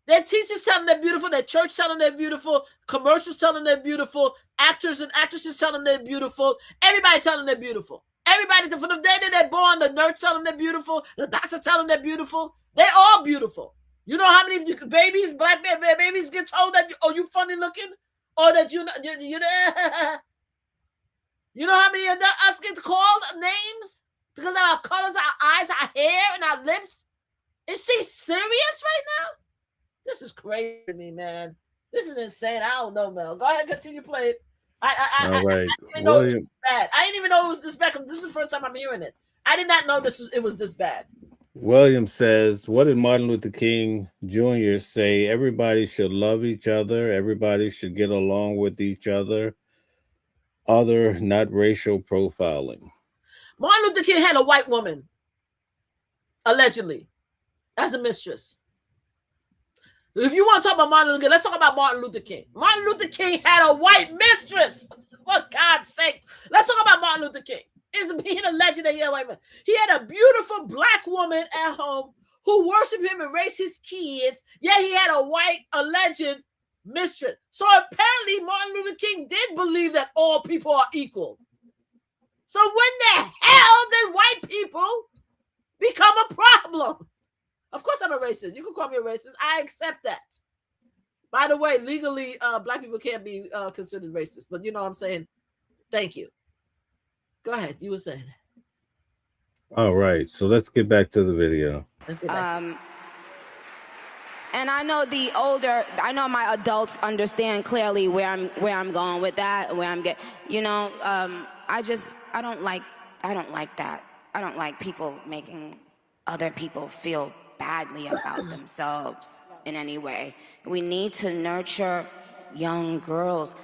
Their teachers tell them they're beautiful. Their church tell them they're beautiful. Commercials tell them they're beautiful. Actors and actresses tell them they're beautiful. Everybody tell them they're beautiful. Everybody, from the day that they're born, the nurse tell them they're beautiful. The doctor tell them they're beautiful. They're all beautiful. You know how many black babies get told that, you funny looking? Or that you know how many of us get called names? Because of our colors, our eyes, our hair, and our lips? Is she serious right now? This is crazy to me, man. This is insane. I don't know, Mel. Go ahead, continue playing. All right. I didn't know it was this bad. I didn't even know it was this bad because this is the first time I'm hearing it. I did not know it was this bad. William says, what did Martin Luther King Jr. say? Everybody should love each other. Everybody should get along with each other. Not racial profiling. Martin Luther King had a white woman, allegedly, as a mistress. If you want to talk about Martin Luther King, let's talk about Martin Luther King. Martin Luther King had a white mistress. For God's sake. Let's talk about Martin Luther King. Is being a legend that he had a white man. He had a beautiful black woman at home who worshiped him and raised his kids. Yet he had a white alleged mistress. So apparently Martin Luther King did believe that all people are equal. So when the hell did white people become a problem? Of course I'm a racist. You can call me a racist. I accept that. By the way, legally, black people can't be considered racist. But you know what I'm saying? Thank you. Go ahead. You were saying. All right. So let's get back to the video. Let's get back. And I know my adults understand clearly where I'm going with that, where I'm getting, I don't like that. I don't like people making other people feel badly about themselves in any way. We need to nurture young girls.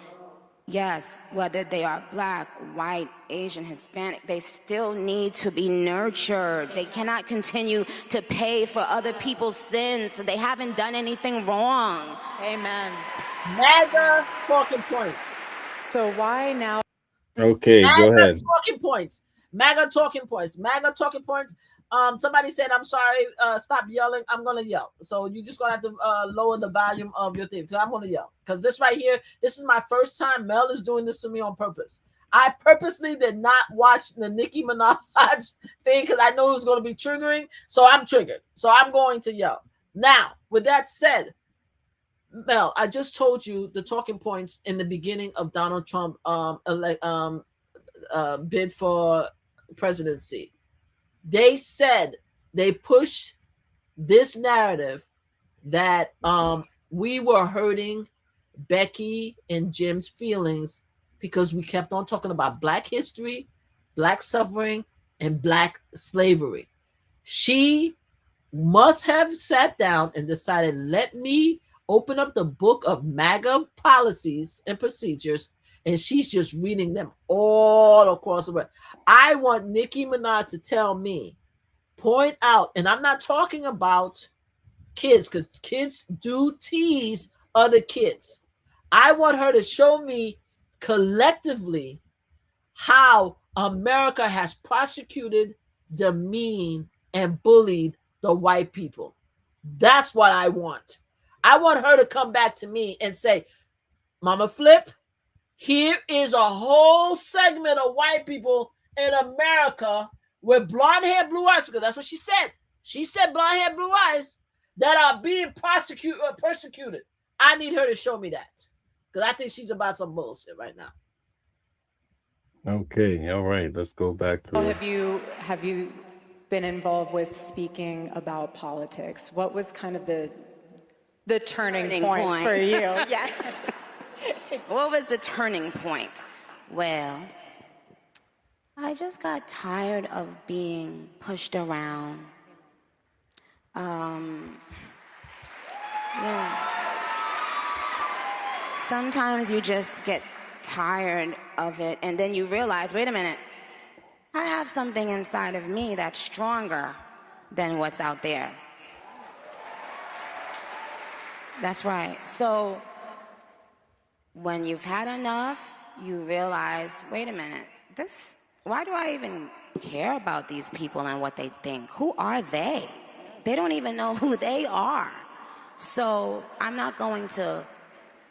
Yes, whether they are black, white, Asian, Hispanic, they still need to be nurtured. They cannot continue to pay for other people's sins. They haven't done anything wrong. Amen. MAGA talking points. So why now? Okay, MAGA go ahead. talking points. MAGA talking points. MAGA talking points. Somebody said, I'm sorry, stop yelling. I'm going to yell. So you just going to have to lower the volume of your thing. So I'm going to yell. Because this right here, this is my first time. Mel is doing this to me on purpose. I purposely did not watch the Nicki Minaj thing because I know it was going to be triggering. So I'm triggered. So I'm going to yell. Now, with that said, Mel, I just told you the talking points in the beginning of Donald Trump bid for presidency. They said they pushed this narrative that we were hurting Becky and Jim's feelings because we kept on talking about Black history, Black suffering, and Black slavery. She must have sat down and decided, let me open up the book of MAGA policies and procedures, and she's just reading them all across the world. I want Nicki Minaj to tell me, point out, and I'm not talking about kids because kids do tease other kids. I want her to show me collectively how America has prosecuted, demeaned, and bullied the white people. That's what I want. I want her to come back to me and say, Mama Flip, here is a whole segment of white people in America with blonde hair, blue eyes, because that's what she said. She said blonde hair, blue eyes that are being persecuted. I need her to show me that because I think she's about some bullshit right now. Okay, all right. Let's go back to Have you been involved with speaking about politics? What was kind of the turning point for you? Yeah. What was the turning point? Well, I just got tired of being pushed around. Yeah. Sometimes you just get tired of it, and then you realize, wait a minute, I have something inside of me that's stronger than what's out there. That's right. So when you've had enough, you realize, wait a minute, why do I even care about these people and what they think? Who are they? They don't even know who they are. So I'm not going to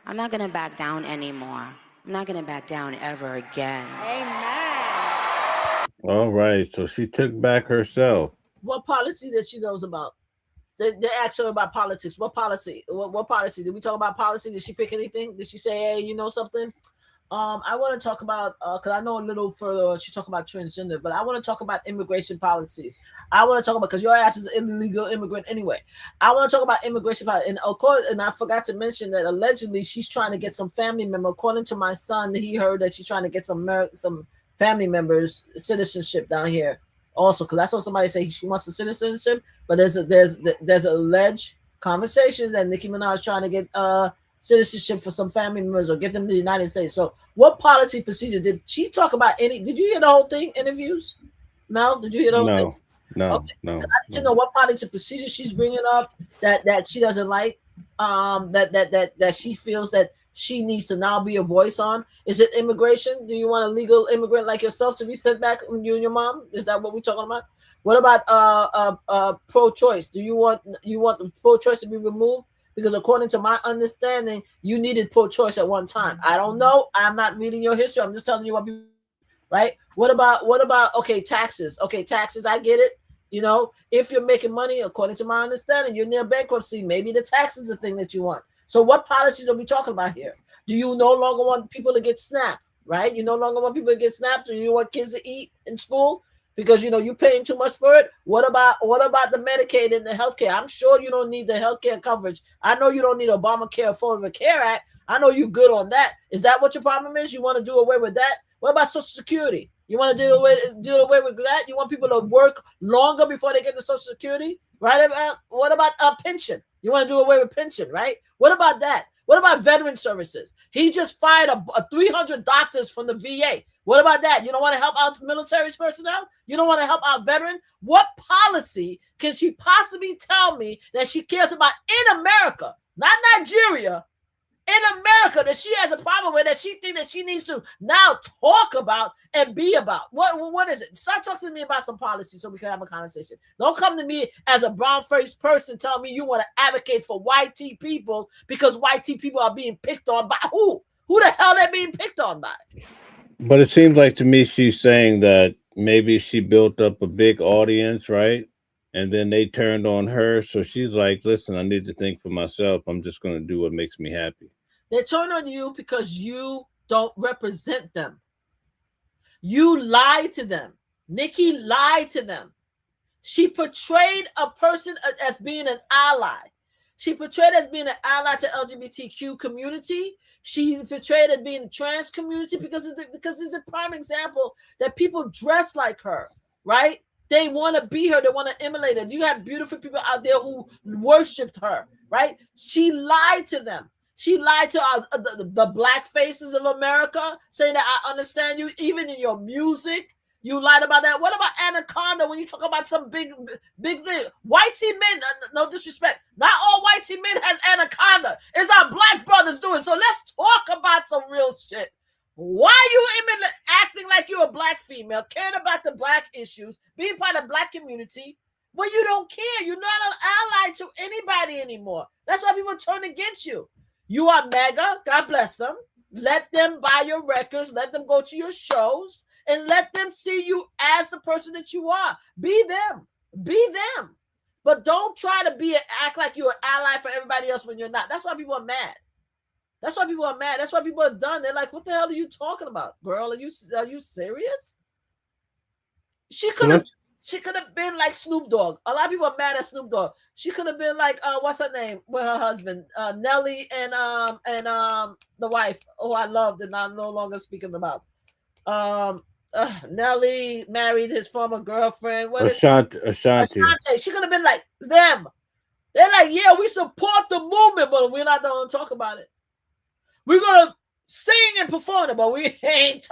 back down anymore. I'm not going to back down ever again. Amen. All right. So she took back herself. What policy that she knows about? They asked her about politics. What policy? What policy? Did we talk about policy? Did she pick anything? Did she say, hey, you know something? I want to talk about, because I know a little further, she talked about transgender, but I want to talk about immigration policies. I want to talk about, because your ass is an illegal immigrant anyway. I want to talk about immigration policy. And of course, and I forgot to mention that allegedly she's trying to get some family member. According to my son, he heard that she's trying to get some family members citizenship down here also, because I saw somebody say she wants a citizenship, but there's alleged conversations that Nicki Minaj is trying to get citizenship for some family members or get them to the United States. So what policy procedure did she talk about? Did you hear the whole thing, interviews? Mel, did you hear the whole thing? No. I need to know what policy procedure she's bringing up that she doesn't like, that she feels that she needs to now be a voice on. Is it immigration? Do you want a legal immigrant like yourself to be sent back, you and your mom? Is that what we're talking about? What about pro-choice? Do you want the pro-choice to be removed? Because according to my understanding, you needed pro-choice at one time. I don't know. I'm not reading your history. I'm just telling you what people, right? What about okay, taxes? Okay, taxes, I get it. You know, if you're making money, according to my understanding, you're near bankruptcy. Maybe the tax is the thing that you want. So what policies are we talking about here? Do you no longer want people to get SNAP, right? You no longer want people to get SNAP. Do you want kids to eat in school? Because you know you're paying too much for it. What about the Medicaid and the healthcare? I'm sure you don't need the healthcare coverage. I know you don't need Obamacare, Affordable Care Act. I know you're good on that. Is that what your problem is? You want to do away with that? What about Social Security? You want to do away with that? You want people to work longer before they get to Social Security, right? What about a pension? You want to do away with pension, right? What about that? What about veteran services? He just fired a 300 doctors from the VA. What about that? You don't want to help out military personnel? You don't want to help out veterans? What policy can she possibly tell me that she cares about in America, not Nigeria, in America, that she has a problem with, that she thinks that she needs to now talk about and be about? What is it? Start talking to me about some policy so we can have a conversation. Don't come to me as a brown-faced person telling me you want to advocate for white people because white people are being picked on by who? Who the hell they're being picked on by? But it seems like to me she's saying that maybe she built up a big audience, right? And then they turned on her. So she's like, listen, I need to think for myself. I'm just going to do what makes me happy. They turn on you because you don't represent them. You lied to them. Nikki lied to them. She portrayed a person as being an ally. She portrayed as being an ally to LGBTQ community. She portrayed as being trans community because it's a prime example that people dress like her, right? They want to be her. They want to emulate her. You have beautiful people out there who worshipped her, right? She lied to them. She lied to the black faces of America, saying that I understand you, even in your music. You lied about that. What about Anaconda when you talk about some big thing? White team men, no disrespect. Not all white team men has Anaconda. It's our black brothers doing. So let's talk about some real shit. Why are you acting like you're a black female, caring about the black issues, being part of the black community, when you don't care? You're not an ally to anybody anymore. That's why people turn against you. You are MAGA. God bless them. Let them buy your records. Let them go to your shows. And let them see you as the person that you are. Be them. Be them. But don't try to act like you're an ally for everybody else when you're not. That's why people are mad. That's why people are mad. That's why people are done. They're like, what the hell are you talking about, girl? Are you serious? She could have been like Snoop Dogg. A lot of people are mad at Snoop Dogg. She could have been like what's her name with her husband, Nelly and the wife. Oh, I loved and I'm no longer speaking about. Nelly married his former girlfriend. Ashanti. She could have been like them. They're like, yeah, we support the movement, but we're not going to talk about it. We're going to sing and perform it, but we ain't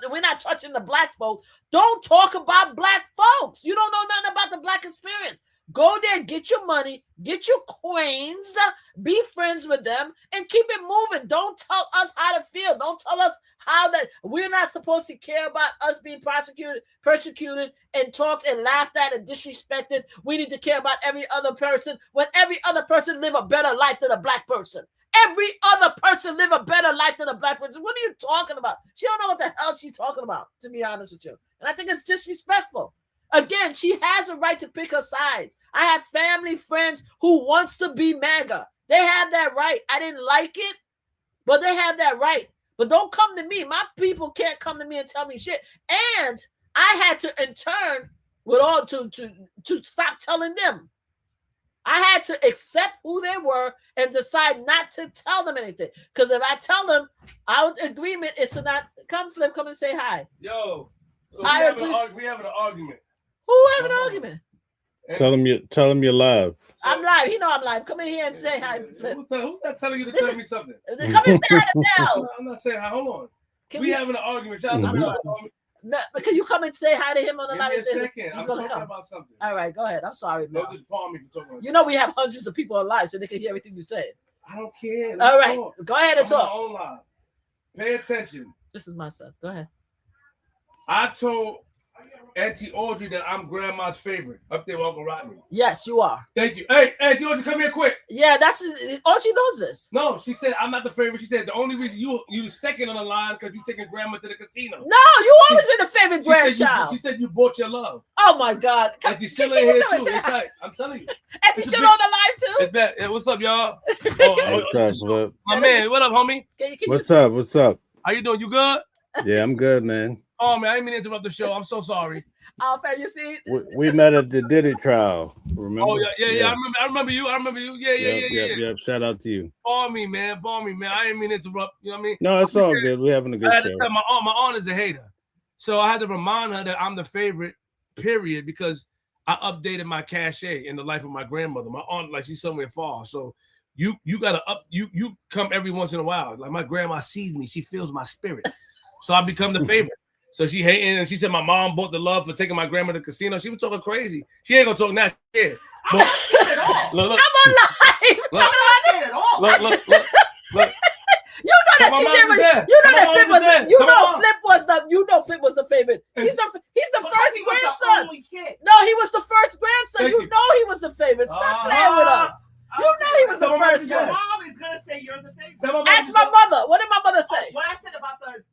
we're not touching the black folks. Don't talk about black folks. You don't know nothing about the black experience. Go there, get your money, get your coins, be friends with them, and keep it moving. Don't tell us how to feel. Don't tell us how that we're not supposed to care about us being persecuted, and talked and laughed at and disrespected. We need to care about every other person when every other person live a better life than a black person. Every other person live a better life than a black person. What are you talking about? She don't know what the hell she's talking about, to be honest with you. And I think it's disrespectful. Again, she has a right to pick her sides. I have family, friends who wants to be MAGA. They have that right. I didn't like it, but they have that right. But don't come to me. My people can't come to me and tell me shit. And I had to, in turn, to stop telling them. I had to accept who they were and decide not to tell them anything. Because if I tell them, our agreement is to not come and say hi. Yo, so we having an argument. Who having an argument? Tell them you're live. I'm live. He know I'm live. Come in here and say hi. Flip. Who's not telling you to tell me something? Come and say hi now. I'm not saying hi. Hold on. We having an argument. No, can you come and say hi to him on the live? Give me a second. I'm talking about something. All right, go ahead. I'm sorry, man. Don't just palm me for talking. You know we have hundreds of people on live, so they can hear everything you say. I don't care. All right, go ahead and talk. I'm on live. Pay attention. This is myself. Go ahead. I told Auntie Audrey that I'm grandma's favorite up there with Uncle Rodney. Yes, you are. Thank you. Hey, Auntie Audrey, come here quick. Yeah, that's Audrey knows this. No, she said I'm not the favorite. She said the only reason you second on the line because you taking grandma to the casino. No, you always been the favorite grandchild. She said you bought your love. Oh my God. Auntie Sheila here too. I'm telling you. Auntie Sheila on the line too. It's bad. Hey, what's up, y'all? What's up, My man, what up, homie? What's up? What's up? How you doing? You good? Yeah, I'm good, man. Oh man, I didn't mean to interrupt the show. I'm so sorry. Oh, fam, you see, we met at the Diddy trial. Remember? Oh yeah. I remember you. Yeah. Shout out to you. Ball me, man. I didn't mean to interrupt. You know what I mean? No, it's all good. We're having a good I had show. to tell my aunt is a hater, so I had to remind her that I'm the favorite. Period, because I updated my cachet in the life of my grandmother. My aunt, like she's somewhere far, so you gotta you come every once in a while. Like my grandma sees me, she feels my spirit, so I become the favorite. So she hating, and she said my mom bought the love for taking my grandma to the casino. She was talking crazy. She ain't gonna talk now. Yeah. But, look. I'm on live. Look. You know that TJ was. You know that Flip was. Flip was the favorite. He's the first grandson. No, he was the first grandson. You know he was the favorite. Stop playing with us. You know he was the first one. Your mom is gonna say you're the favorite. Ask my mother. What did my mother say? What I said about the.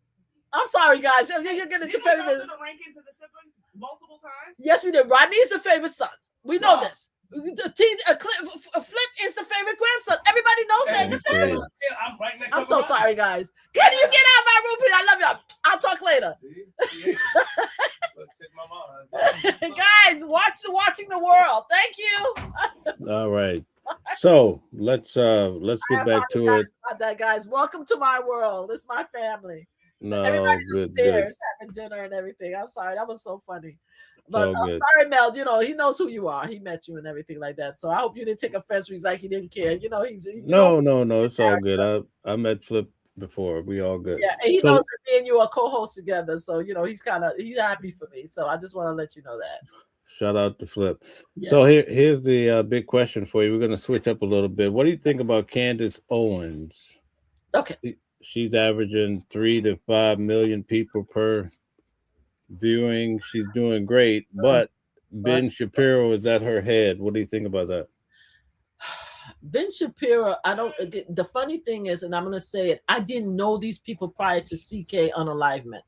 I'm sorry, guys. You're getting into favorite. Did we go through the rankings of the siblings multiple times? Yes, we did. Rodney is the favorite son. We know this. Flip is the favorite grandson. Everybody knows that in the family. I'm so sorry, guys. Can you get out of my room, please? I love y'all. I'll talk later. Guys, watching the world. Thank you. All right. So let's get back to it. About that, guys. Welcome to my world. It's my family. No, everybody's upstairs having dinner and everything. I'm sorry, that was so funny. But I'm sorry, Mel. You know he knows who you are. He met you and everything like that. So I hope you didn't take offense. He's like he didn't care. You know he's no. It's all good. I met Flip before. We all good. Yeah, and he knows that me and you are co-hosts together. So you know he's happy for me. So I just want to let you know that. Shout out to Flip. Yeah. So here's the big question for you. We're going to switch up a little bit. What do you think about Candace Owens? Okay. She's averaging 3 to 5 million people per viewing. She's doing great, but Ben Shapiro is at her head. What do you think about that? Ben Shapiro, the funny thing is, and I'm going to say it, I didn't know these people prior to CK Unalivement.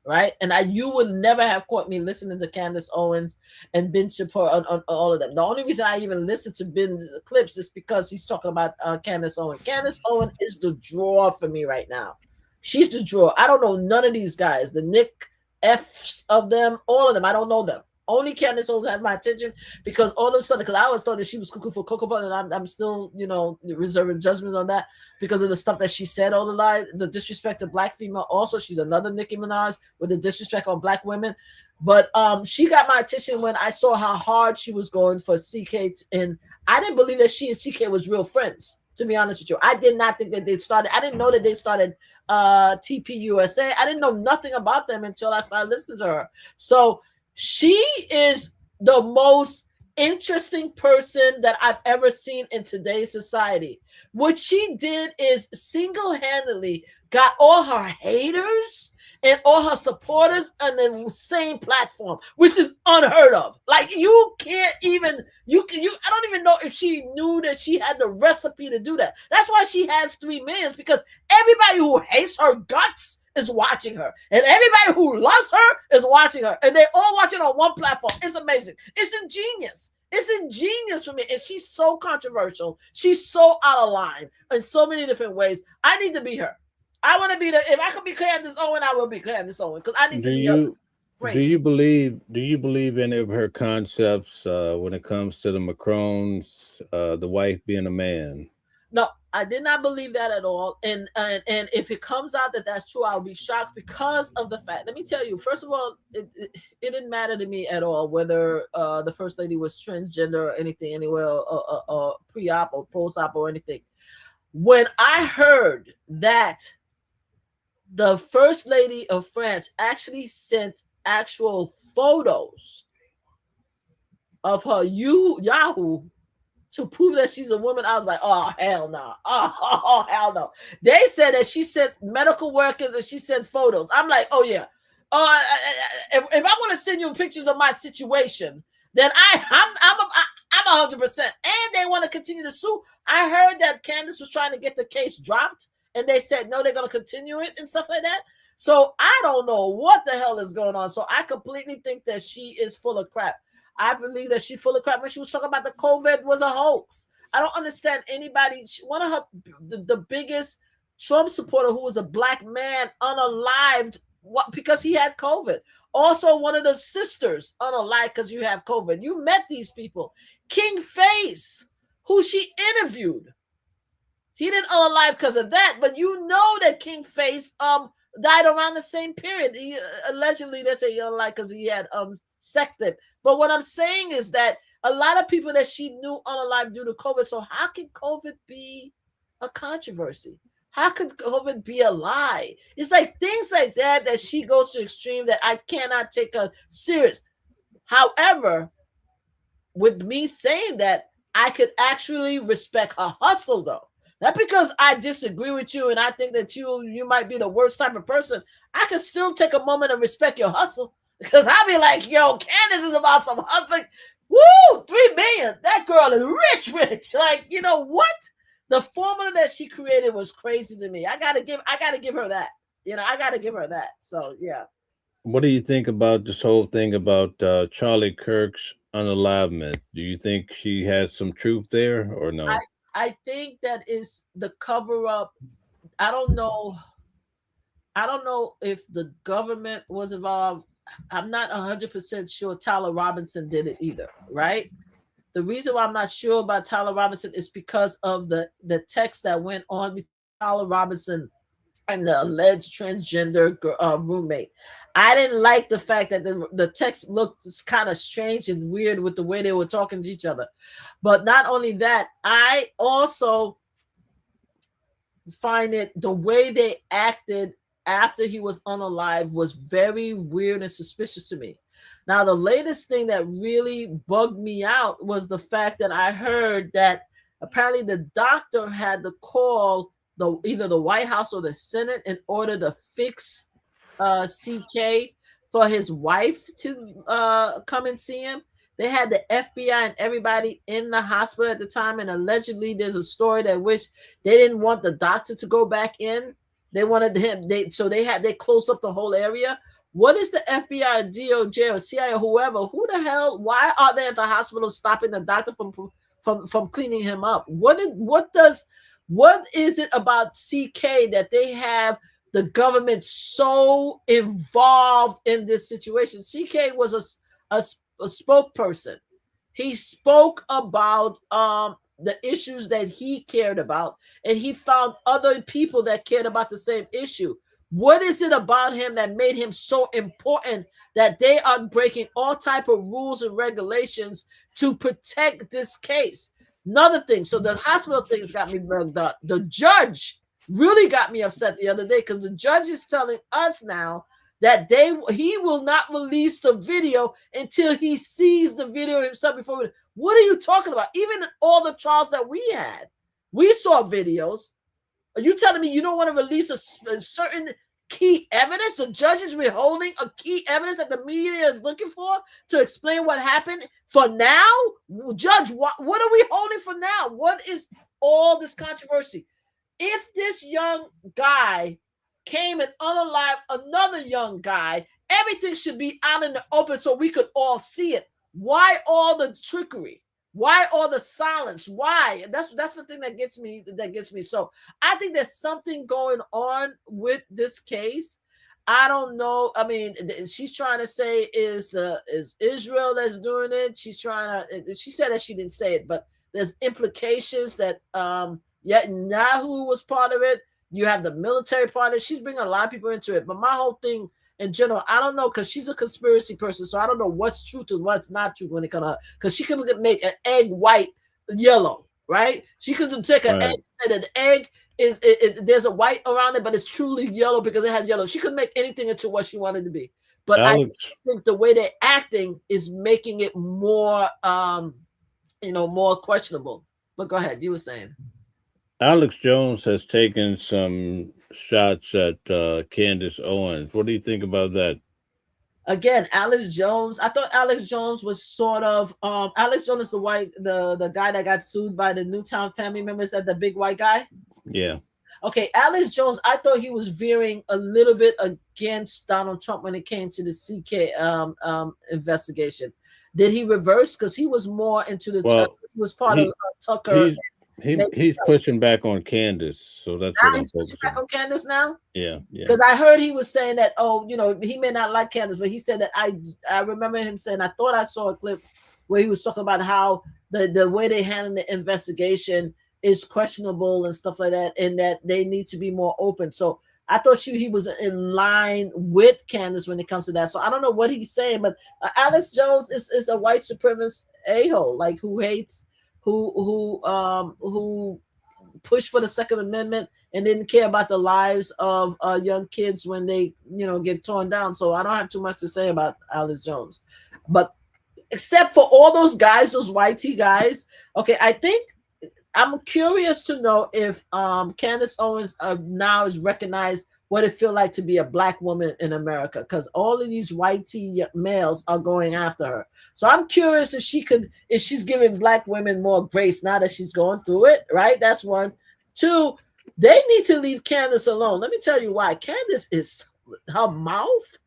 Right, and you would never have caught me listening to Candace Owens and Ben Shapiro on all of them. The only reason I even listened to Ben's clips is because he's talking about Candace Owens. Candace Owens is the draw for me right now. She's the draw. I don't know none of these guys. The Nick F's of them, all of them. I don't know them. Only Candace Owens had my attention because all of a sudden, because I always thought that she was cooking for Cocoa Butter, and I'm still, reserving judgment on that because of the stuff that she said, all the lies, the disrespect to Black female. Also, she's another Nicki Minaj with the disrespect on Black women. But she got my attention when I saw how hard she was going for CK, and I didn't believe that she and CK was real friends. To be honest with you, I did not think that they started. I didn't know that they started TPUSA. I didn't know nothing about them until I started listening to her. So she is the most interesting person that I've ever seen in today's society. What she did is single-handedly got all her haters and all her supporters on the same platform, which is unheard of. Like you can't even, I don't even know if she knew that she had the recipe to do that. That's why she has 3 million, because everybody who hates her guts is watching her, and everybody who loves her is watching her, and they all watching on one platform. It's amazing. It's ingenious. It's ingenious for me, and she's so controversial. She's so out of line in so many different ways. I need to be her. I want to be if I could be Candace Owen, I will be Candace Owen because I need to be her. Do you believe any of her concepts when it comes to the Macrons, the wife being a man? No, I did not believe that at all. And if it comes out that that's true, I'll be shocked because of the fact. Let me tell you, first of all, it didn't matter to me at all whether the first lady was transgender or anything anywhere, or pre-op or post-op or anything. When I heard that the first lady of France actually sent actual photos of her Yahoo to prove that she's a woman, I was like, oh, hell no. Oh, hell no. They said that she sent medical workers and she sent photos. I'm like, oh, yeah. Oh, if I want to send you pictures of my situation, then I'm 100%. And they want to continue to sue. I heard that Candace was trying to get the case dropped, and they said no, they're going to continue it and stuff like that. So I don't know what the hell is going on. So I completely think that she is full of crap. I believe that she's full of crap when she was talking about the COVID was a hoax. I don't understand anybody. One of her, the biggest Trump supporter who was a black man unalived because he had COVID. Also, one of the sisters unalived because you have COVID. You met these people. King Face, who she interviewed. He didn't unalive because of that, but you know that King Face died around the same period. He allegedly they say he unalived because he had sected. But what I'm saying is that a lot of people that she knew unalive due to COVID. So how can COVID be a controversy? How could COVID be a lie? It's like things like that she goes to extreme that I cannot take her serious. However, with me saying that, I could actually respect her hustle though. Not because I disagree with you and I think that you might be the worst type of person. I can still take a moment and respect your hustle because I'll be like, yo, Candace is about some hustling. Woo, 3 million. That girl is rich. Like, you know what? The formula that she created was crazy to me. I gotta give her that. You know, I gotta give her that. So yeah. What do you think about this whole thing about Charlie Kirk's unalivement? Do you think she has some truth there or no? I think that is the cover up. I don't know if the government was involved. I'm not 100% sure Tyler Robinson did it either, right? The reason why I'm not sure about Tyler Robinson is because of the text that went on with Tyler Robinson and the alleged transgender roommate. I didn't like the fact that the text looked kind of strange and weird with the way they were talking to each other. But not only that, I also find it the way they acted after he was unalive was very weird and suspicious to me. Now, the latest thing that really bugged me out was the fact that I heard that apparently the doctor had to call either the White House or the Senate in order to fix CK for his wife to come and see him. They had the FBI and everybody in the hospital at the time, and allegedly there's a story that which they didn't want the doctor to go back in. They wanted him. They closed up the whole area. What is the FBI, DOJ, or CIA, or whoever? Who the hell? Why are they at the hospital stopping the doctor from cleaning him up? What is it about CK that they have the government so involved in this situation? CK was a spokesperson. He spoke about the issues that he cared about, and he found other people that cared about the same issue. What is it about him that made him so important that they are breaking all type of rules and regulations to protect this case? Another thing, so the hospital things got me bugged up. The judge really got me upset the other day because the judge is telling us now that he will not release the video until he sees the video himself before. What are you talking about? Even in all the trials that we had, we saw videos. Are you telling me you don't want to release a certain key evidence? The judge is withholding a key evidence that the media is looking for to explain what happened for now? Judge, what are we holding for now? What is all this controversy? If this young guy came and unalive another young guy, everything should be out in the open so we could all see it. Why all the trickery? Why all the silence? Why? That's the thing that gets me. So I think there's something going on with this case. I don't know. I mean, she's trying to say is Israel that's doing it. She said that she didn't say it, but there's implications that Netanyahu was part of it. You have the military part of it. She's bringing a lot of people into it. But my whole thing in general, I don't know, because she's a conspiracy person, so I don't know what's truth and what's not true when it comes to her. Because she can make an egg white yellow, right? She could take an egg and say that the egg is there's a white around it, but it's truly yellow because it has yellow. She could make anything into what she wanted to be. But Alex, I think the way they're acting is making it more more questionable. But go ahead, you were saying. Alex Jones has taken some shots at Candace Owens. What do you think about that? again, Alex Jones. I thought Alex Jones was sort of Alex Jones is the guy that got sued by the Newtown family members, that the big white guy. Yeah. Okay, Alex Jones, I thought he was veering a little bit against Donald Trump when it came to the CK investigation. Did he reverse? Because he was more into the he was part of Tucker. He's pushing back on Candace, so that's now what I'm he's pushing back on Candace now. Yeah. Because I heard he was saying that, oh, you know, he may not like Candace, but he said that I remember him saying, I thought I saw a clip where he was talking about how the way they handle the investigation is questionable and stuff like that, and that they need to be more open. So I thought he was in line with Candace when it comes to that. So I don't know what he's saying, but Alex Jones is a white supremacist a-hole, like who hates, who pushed for the Second Amendment and didn't care about the lives of young kids when they, you know, get torn down. So I don't have too much to say about Alex Jones, but except for all those guys, those white tea guys. Okay, I think I'm curious to know if Candace Owens now is recognized what it feels like to be a black woman in America, because all of these white tea males are going after her. So I'm curious if she's giving black women more grace now that she's going through it, right? That's one. Two, they need to leave Candace alone. Let me tell you why. Candace is, her mouth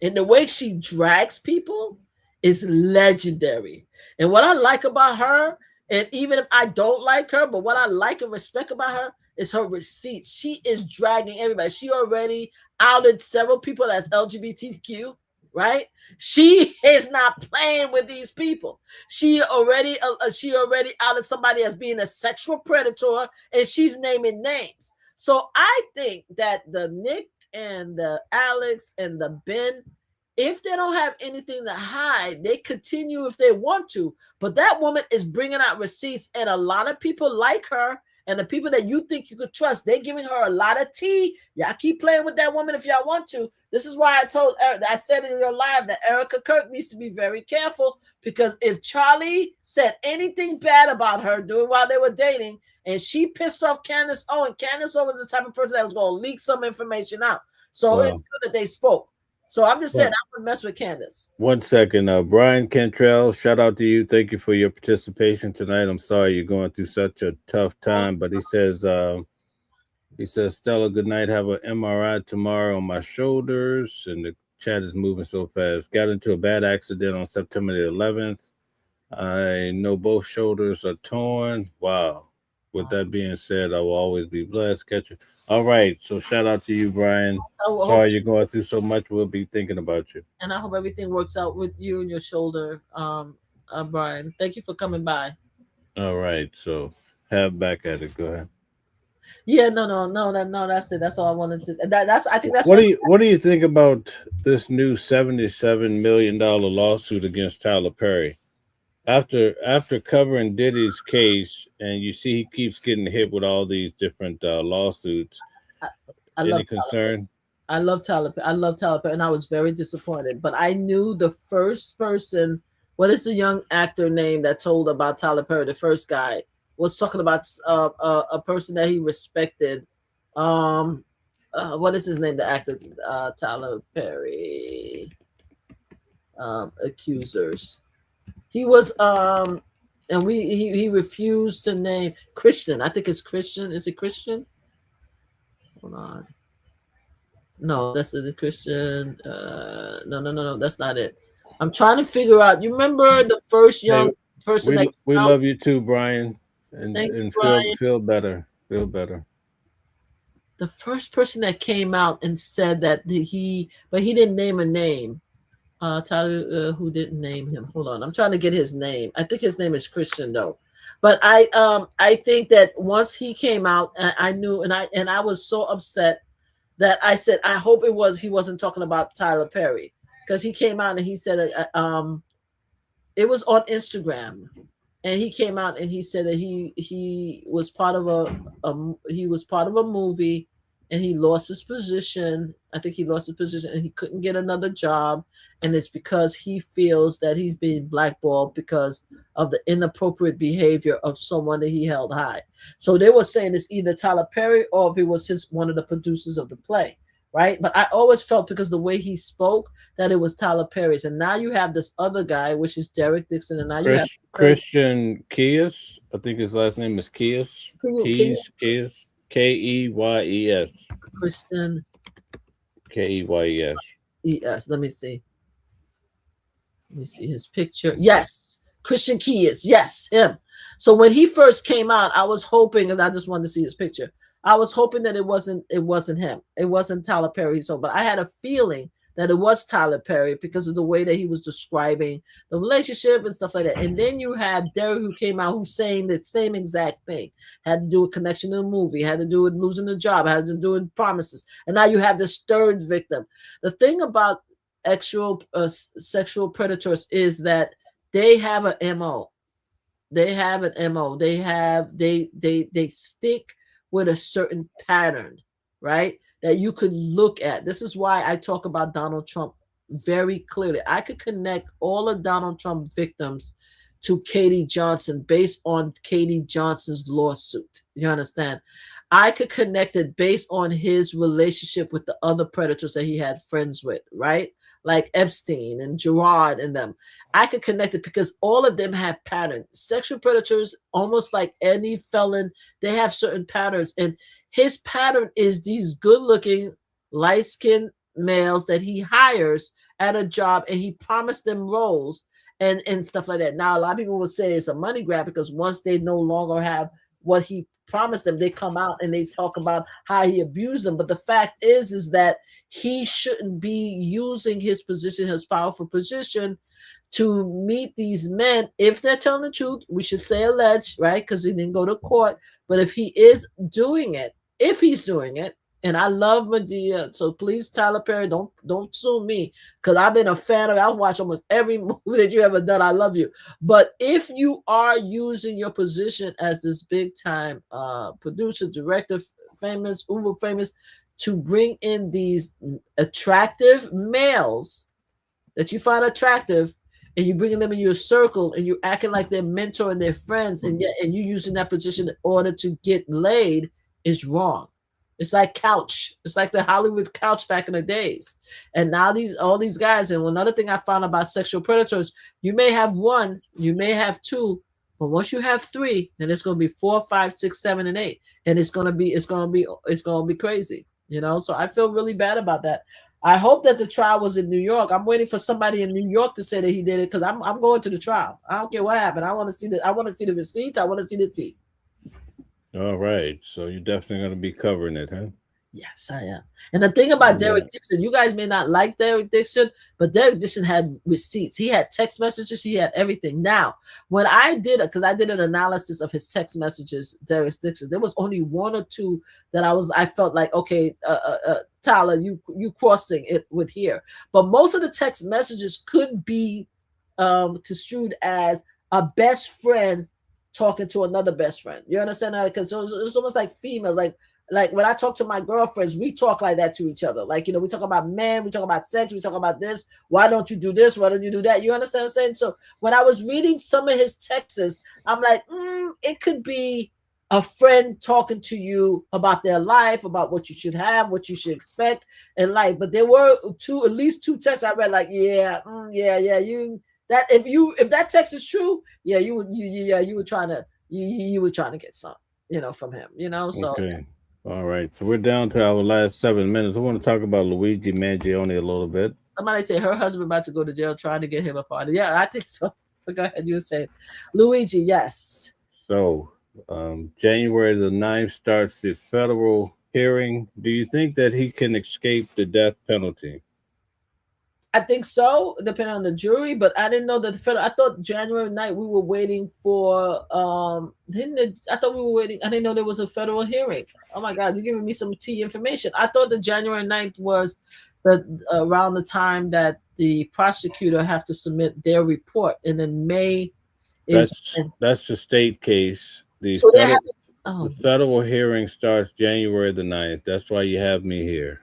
and the way she drags people is legendary. And what I like about her, and even if I don't like her, but what I like and respect about her is her receipts. She is dragging everybody. She already outed several people that's LGBTQ, right? She is not playing with these people. She already outed somebody as being a sexual predator, and she's naming names. So I think that the Nick and the Alex and the Ben, if they don't have anything to hide, they continue if they want to. But that woman is bringing out receipts, and a lot of people like her, and the people that you think you could trust, they're giving her a lot of tea. Y'all keep playing with that woman if y'all want to. This is why I said in your live that Erica Kirk needs to be very careful, because if Charlie said anything bad about her doing while they were dating, and she pissed off Candace Owens is the type of person that was going to leak some information out. So It's good that they spoke. So I'm just saying, I would mess with Candace. 1 second. Brian Cantrell, shout out to you. Thank you for your participation tonight. I'm sorry you're going through such a tough time, but he says, Stella, good night. Have an MRI tomorrow on my shoulders. And the chat is moving so fast. Got into a bad accident on September the 11th. I know both shoulders are torn. Wow. With that being said, I will always be blessed. Catch you. All right. So shout out to you, Brian. Sorry you're going through so much. We'll be thinking about you. And I hope everything works out with you and your shoulder, Brian. Thank you for coming by. All right. So have back at it. Go ahead. Yeah, no. That's it. That's all I wanted to. I think that's. What do you think about this new $77 million lawsuit against Tyler Perry? After covering Diddy's case, and you see he keeps getting hit with all these different lawsuits. Any concern? I love Tyler Perry, and I was very disappointed. But I knew the first person. What is the young actor name that told about Tyler Perry? The first guy was talking about a person that he respected. What is his name? The actor Tyler Perry. Accusers. He was and he refused to name Christian. I think it's Christian. Is it Christian? Hold on. No, that's the Christian. No, that's not it. I'm trying to figure out. You remember the first young person that we love you too, Brian, and Brian. feel better. Feel better. The first person that came out and said that he didn't name a name. Tyler, who didn't name him? Hold on, I'm trying to get his name. I think his name is Christian though. But I think that once he came out, I knew, and I was so upset that I said, I hope he wasn't talking about Tyler Perry, because he came out and he said it was on Instagram, and he came out and he said that he was part of a movie, and he lost his position. I think he lost his position, and he couldn't get another job. And it's because he feels that he's being blackballed because of the inappropriate behavior of someone that he held high. So they were saying it's either Tyler Perry or if it was one of the producers of the play. right? But I always felt because the way he spoke that it was Tyler Perry's. And now you have this other guy, which is Derek Dixon, and now you have Christian Keyes. I think his last name is Keyes. Keyes. Keyes. Christian Keyes. E.S. Let me see. Let me see his picture. Yes, Christian Keyes. Yes, him. So when he first came out, I was hoping, and I just wanted to see his picture. I was hoping that it wasn't him. It wasn't Tyler Perry. So, but I had a feeling that it was Tyler Perry because of the way that he was describing the relationship and stuff like that. And then you had Derek who came out who's saying the same exact thing. Had to do with connection to the movie, had to do with losing the job, had to do with promises. And now you have this third victim. The thing about sexual predators is that they have an MO. They have an MO. They stick with a certain pattern, right? That you could look at. This is why I talk about Donald Trump very clearly. I could connect all of Donald Trump victims to Katie Johnson based on Katie Johnson's lawsuit. You understand? I could connect it based on his relationship with the other predators that he had friends with, right? Like Epstein and Gerard and them. I could connect it because all of them have patterns. Sexual predators, almost like any felon, they have certain patterns. And his pattern is these good-looking, light-skinned males that he hires at a job, and he promised them roles and stuff like that. Now, a lot of people will say it's a money grab because once they no longer have what he promised them, they come out and they talk about how he abused them. But the fact is that he shouldn't be using his position, his powerful position, to meet these men. If they're telling the truth, we should say alleged, right? Because he didn't go to court. But if he is doing it, if he's doing it, and I love Medea, so please, Tyler Perry, don't sue me, because I've been a fan of. I'll watch almost every movie that you ever done. I love you. But if you are using your position as this big time producer, director, famous, uber famous, to bring in these attractive males that you find attractive, and you bringing them in your circle, and you acting like they're mentor and their friends, and yet and you using that position in order to get laid is wrong. It's like couch. It's like the Hollywood couch back in the days. And now all these guys, and another thing I found about sexual predators, you may have one, you may have two, but once you have three, then it's going to be 4, 5, 6, 7, and 8. And it's going to be crazy, you know? So I feel really bad about that. I hope that the trial was in New York. I'm waiting for somebody in New York to say that he did it, because I'm going to the trial. I don't care what happened. I want to see the receipts. I want to see the tea. All right. So you're definitely going to be covering it, huh? Yes, I am. And the thing about Derek Dixon, you guys may not like Derek Dixon, but Derek Dixon had receipts. He had text messages. He had everything. Now, when I did it, because I did an analysis of his text messages, Derek Dixon, there was only one or two that I felt like, okay, Tyler, you crossing it with here. But most of the text messages could be construed as a best friend talking to another best friend. You understand that? Because it's almost like females, like when I talk to my girlfriends, we talk like that to each other. Like, we talk about men, we talk about sex, we talk about this. Why don't you do this? Why don't you do that? You understand what I'm saying? So when I was reading some of his texts, I'm like, it could be a friend talking to you about their life, about what you should have, what you should expect in life. But there were at least two texts I read, like, that if that text is true, you were trying to get some, from him, So okay. All right. So we're down to our last 7 minutes. I want to talk about Luigi Mangione a little bit. Somebody say her husband about to go to jail trying to get him a party. Yeah, I think so. But go ahead, you were saying. Luigi, yes. So January the 9th starts the federal hearing. Do you think that he can escape the death penalty? I think so, depending on the jury, but I didn't know that I thought January 9th we were waiting for, I thought we were waiting, I didn't know there was a federal hearing. Oh my God, you're giving me some tea information. I thought the January 9th was around the time that the prosecutor have to submit their report, and then May is... That's the state case. The federal hearing starts January the 9th. That's why you have me here.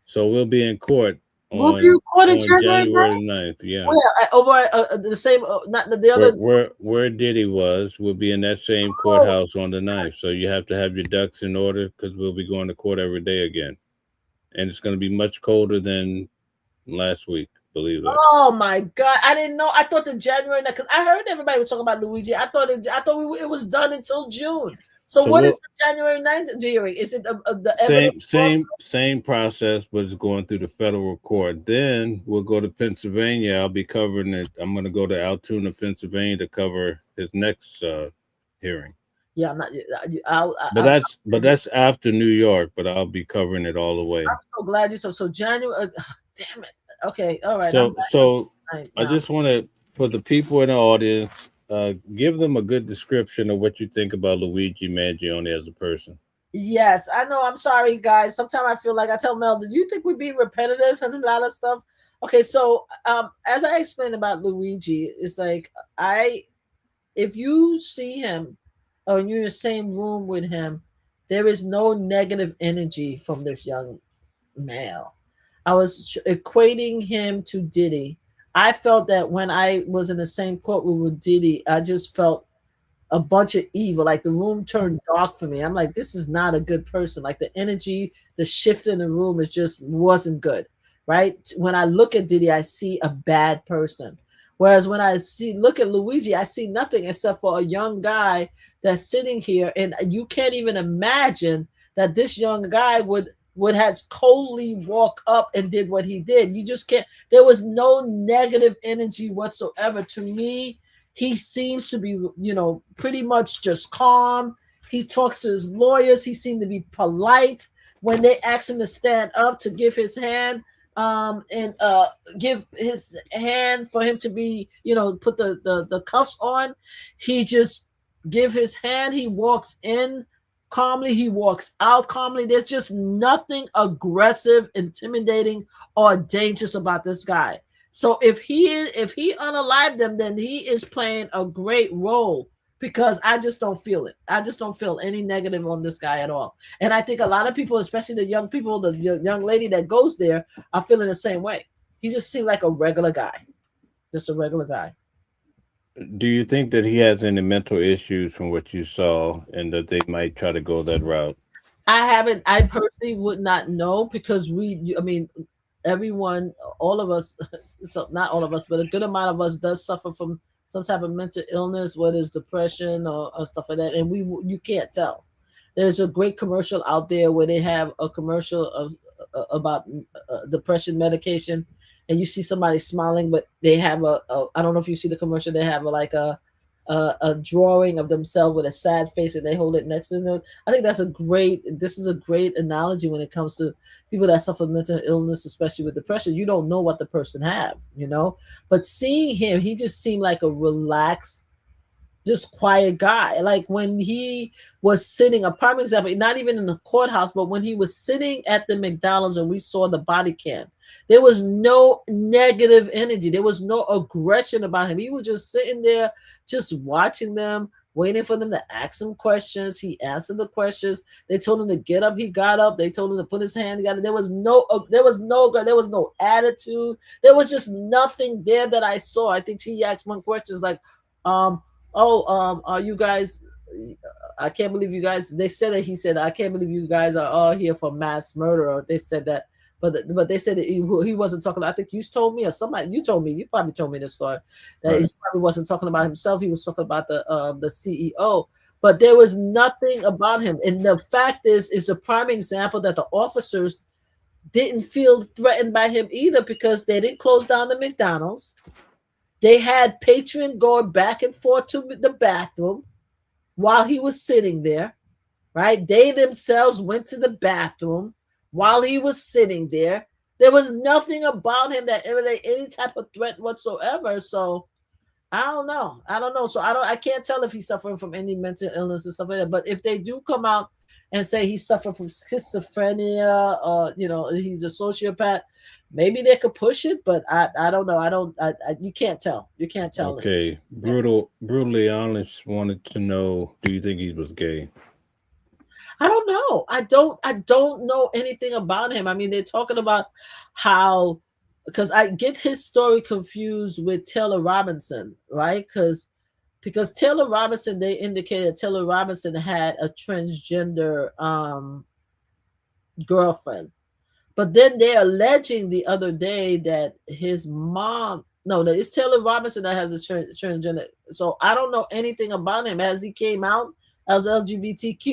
So we'll be in court Will be recorded on January 9th? January 9th. Yeah. Where? Over the same, not the other. Where Diddy was, will be in that same Oh, courthouse on the 9th. So you have to have your ducks in order because we'll be going to court every day again. And it's going to be much colder than last week. Believe that. oh my God! I didn't know. I thought the January, because I heard everybody was talking about Luigi. I thought it was done until June. So So what is we'll the January 9th doing? Is it the evidence? same process, but it's going through the federal court. Then we'll go to Pennsylvania. I'll be covering it. I'm going to go to Altoona, Pennsylvania, to cover his next hearing. Yeah, I'm not. But that's after New York. But I'll be covering it all the way. I'm so glad you so January. Damn it. Okay, all right. So I just want to, for the people in the audience, give them a good description of what you think about Luigi Mangione as a person. Yes, I know. I'm sorry, guys. Sometimes I feel like I tell Mel, "Did you think we'd be repetitive and a lot of stuff?" Okay, so as I explained about Luigi, it's like if you see him or you're in the same room with him, there is no negative energy from this young male. I was equating him to Diddy. I felt that when I was in the same courtroom with Diddy, I just felt a bunch of evil. Like the room turned dark for me. I'm like, this is not a good person. Like the energy, the shift in the room wasn't good. Right? When I look at Diddy, I see a bad person. Whereas when I look at Luigi, I see nothing except for a young guy that's sitting here, and you can't even imagine that this young guy would has coldly walk up and did what he did. You just can't. There was no negative energy whatsoever. To me, he seems to be, pretty much just calm. He talks to his lawyers. He seemed to be polite when they asked him to stand up to give his hand, and give his hand for him to be, put the cuffs on. He just give his hand. He walks in calmly. He walks out calmly. There's just nothing aggressive, intimidating, or dangerous about this guy. So if he unalived them, then he is playing a great role, because I just don't feel it. I just don't feel any negative on this guy at all. And I think a lot of people, especially the young people, the young lady that goes there, are feeling the same way. He just seemed like a regular guy, just a regular guy. Do you think that he has any mental issues from what you saw, and that they might try to go that route? I personally would not know, because everyone, all of us, so not all of us, but a good amount of us does suffer from some type of mental illness, whether it's depression or stuff like that. And you can't tell. There's a great commercial out there where they have a commercial of about depression medication, and you see somebody smiling, but they have I don't know if you see the commercial. They have a drawing of themselves with a sad face, and they hold it next to them. I think this is a great analogy when it comes to people that suffer mental illness, especially with depression. You don't know what the person have, but seeing him, he just seemed like a relaxed, just quiet guy. Like when he was sitting, a prime example, not even in the courthouse, but when he was sitting at the McDonald's and we saw the body cam, there was no negative energy. There was no aggression about him. He was just sitting there, just watching them, waiting for them to ask him questions. He answered the questions. They told him to get up. He got up. They told him to put his hand together. There was no attitude. There was just nothing there that I saw. I think he asked one question, like, are you guys, I can't believe you guys, they said that he said, I can't believe you guys are all here for mass murder, or they said that, but they said that he wasn't talking. I think you told me, or somebody, you probably told me this story, that He probably wasn't talking about himself. He was talking about the CEO, but there was nothing about him. And the fact is the prime example that the officers didn't feel threatened by him either, because they didn't close down the McDonald's. They had patron going back and forth to the bathroom while he was sitting there, right? They themselves went to the bathroom while he was sitting there. There was nothing about him that emanated any type of threat whatsoever. So I don't know. So I can't tell if he's suffering from any mental illness or stuff like that. But if they do come out and say he's suffering from schizophrenia, or he's a sociopath, maybe they could push it, but I don't know. You can't tell. You can't tell. Okay. Brutally honest wanted to know, do you think he was gay? I don't know. I don't know anything about him. I mean, they're talking about how because I get his story confused with Taylor Robinson, right? Because Taylor Robinson, they indicated Taylor Robinson had a transgender girlfriend. But then they're alleging the other day that his mom, no, it's Taylor Robinson that has a transgender. So I don't know anything about him. Has he came out as LGBTQ?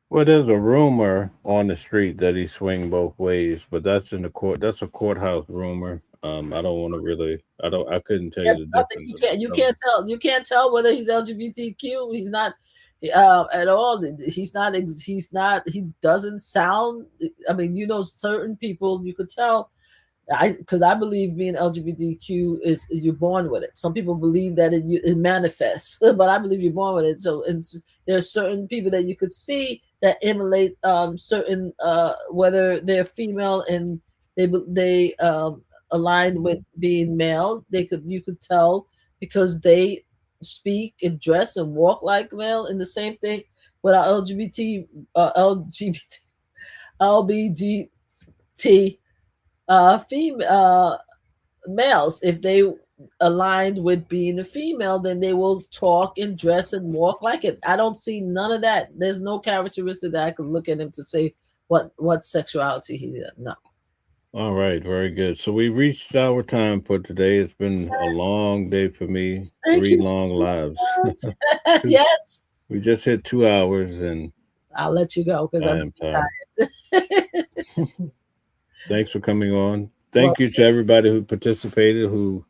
Well, there's a rumor on the street that he swing both ways, but that's in the court. That's a courthouse rumor. I don't want to really. I don't. I couldn't tell you Yes, the nothing. difference. You can't tell whether he's LGBTQ. He's not at all. He's not. He's not. He doesn't sound. I mean, certain people you could tell. Because I believe being LGBTQ is you're born with it. Some people believe that it manifests, but I believe you're born with it. So, and there's certain people that you could see that emulate certain whether they're female and they align with being male. You could tell because they speak and dress and walk like male. And the same thing with our LGBT LBGT female males. If they aligned with being a female, then they will talk and dress and walk like it. I don't see none of that. There's no characteristic that I could look at him to say what sexuality he is. No. All right, very good. So we reached our time for today. It's been a long day for me. Thank 3 you long so lives. much. Yes. We just hit 2 hours, and I'll let you go because I I'm am tired. tired. Thanks for coming on. Thank you to everybody who participated, who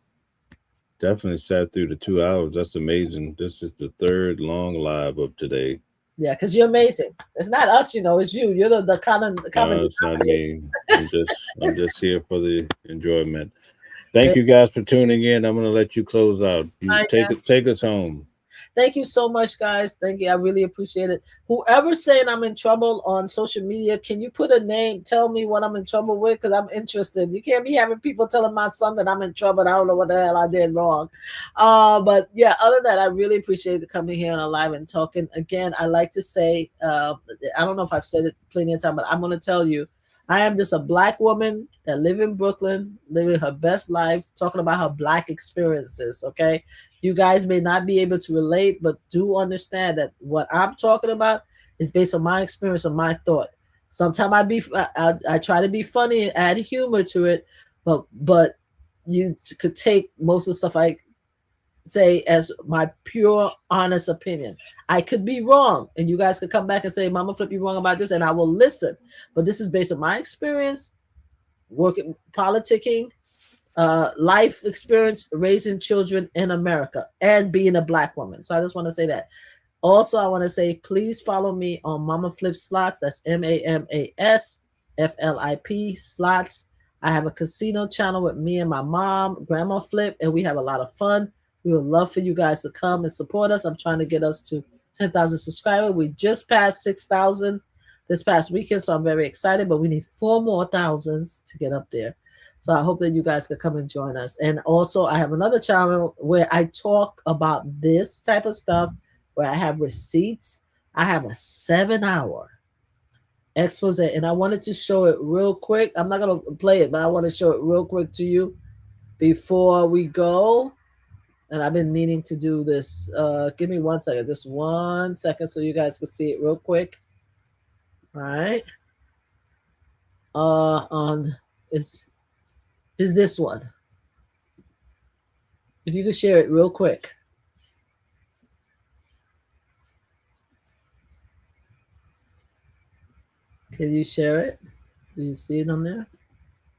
definitely sat through the 2 hours. That's amazing. This is the third long live of today. Yeah, because you're amazing. It's not us, it's you. You're the common. It's not me. I'm just here for the enjoyment. Thank you guys for tuning in. I'm gonna let you close out. You take us home. Thank you so much, guys. Thank you. I really appreciate it. Whoever's saying I'm in trouble on social media, can you put a name? Tell me what I'm in trouble with because I'm interested. You can't be having people telling my son that I'm in trouble. I don't know what the hell I did wrong. But yeah, other than that, I really appreciate the coming here on a live and talking. Again, I like to say, I don't know if I've said it plenty of time, but I'm going to tell you, I am just a Black woman that live in Brooklyn, living her best life, talking about her Black experiences, okay? You guys may not be able to relate, but do understand that what I'm talking about is based on my experience and my thought. Sometimes I try to be funny and add humor to it, but you could take most of the stuff I say as my pure, honest opinion. I could be wrong, and you guys could come back and say, "Mama Flip, you're wrong about this," and I will listen. But this is based on my experience, working, politicking, life experience, raising children in America, and being a Black woman. So I just want to say that. Also, I want to say, please follow me on Mama Flip Slots. That's MAMASFLIP Slots. I have a casino channel with me and my mom, Grandma Flip, and we have a lot of fun. We would love for you guys to come and support us. I'm trying to get us to 10,000 subscribers. We just passed 6,000 this past weekend, so I'm very excited, but we need 4 more thousands to get up there. So I hope that you guys could come and join us. And also, I have another channel where I talk about this type of stuff, where I have receipts. I have a 7-hour expose, and I wanted to show it real quick. I'm not going to play it, but I want to show it real quick to you before we go. And I've been meaning to do this. Give me 1 second, just 1 second, so you guys can see it real quick. All right. Is this one? If you could share it real quick. Can you share it? Do you see it on there?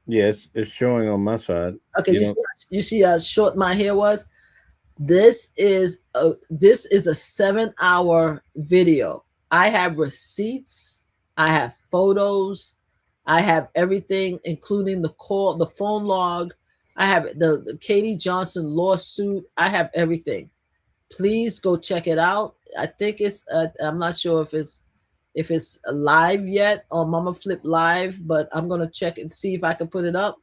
Yes, it's showing on my side. Okay, you see how short my hair was? This is a 7-hour video. I have receipts, I have photos, I have everything, including the phone log. I have the Katie Johnson lawsuit. I have everything. Please go check it out. I think it's I'm not sure if it's live yet on MamaFlipLive, but I'm gonna check and see if I can put it up.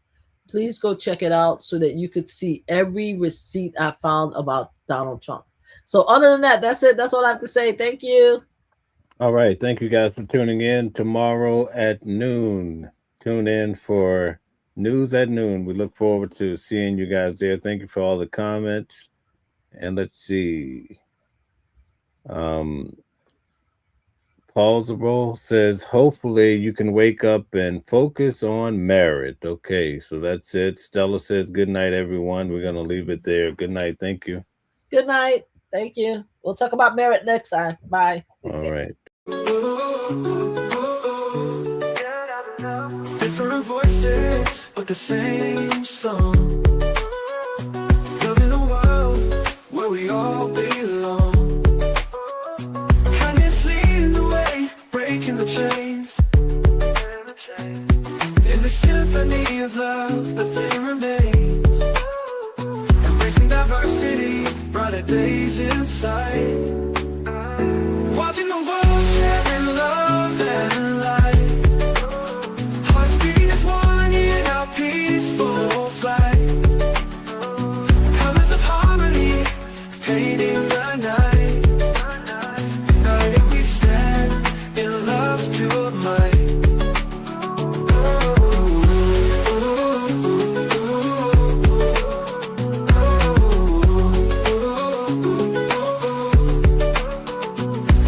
Please go check it out so that you could see every receipt I found about Donald Trump. So other than that, that's it. That's all I have to say. Thank you. All right. Thank you guys for tuning in. Tomorrow at noon, tune in for News at Noon. We look forward to seeing you guys there. Thank you for all the comments. And let's see. Paul Zarol says, hopefully you can wake up and focus on merit. Okay, so that's it. Stella says, good night, everyone. We're going to leave it there. Good night. Thank you. Good night. Thank you. We'll talk about merit next time. Bye. All right. Different voices, but the same song. Living a world where we all belong. Kindness leading the way, breaking the chains. In the symphony of love, the thing remains. Embracing diversity, brighter days in sight. Watching the world sharing love and light. Hearts beating as one in our peaceful flight. Colors of harmony, painting the night. United we stand in love's pure might.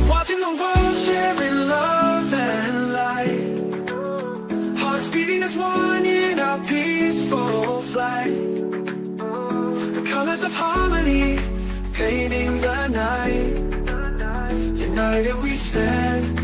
Watching the world sharing love and light. Hearts beating as one in our peaceful flight. The colors of harmony, painting the night. United we stand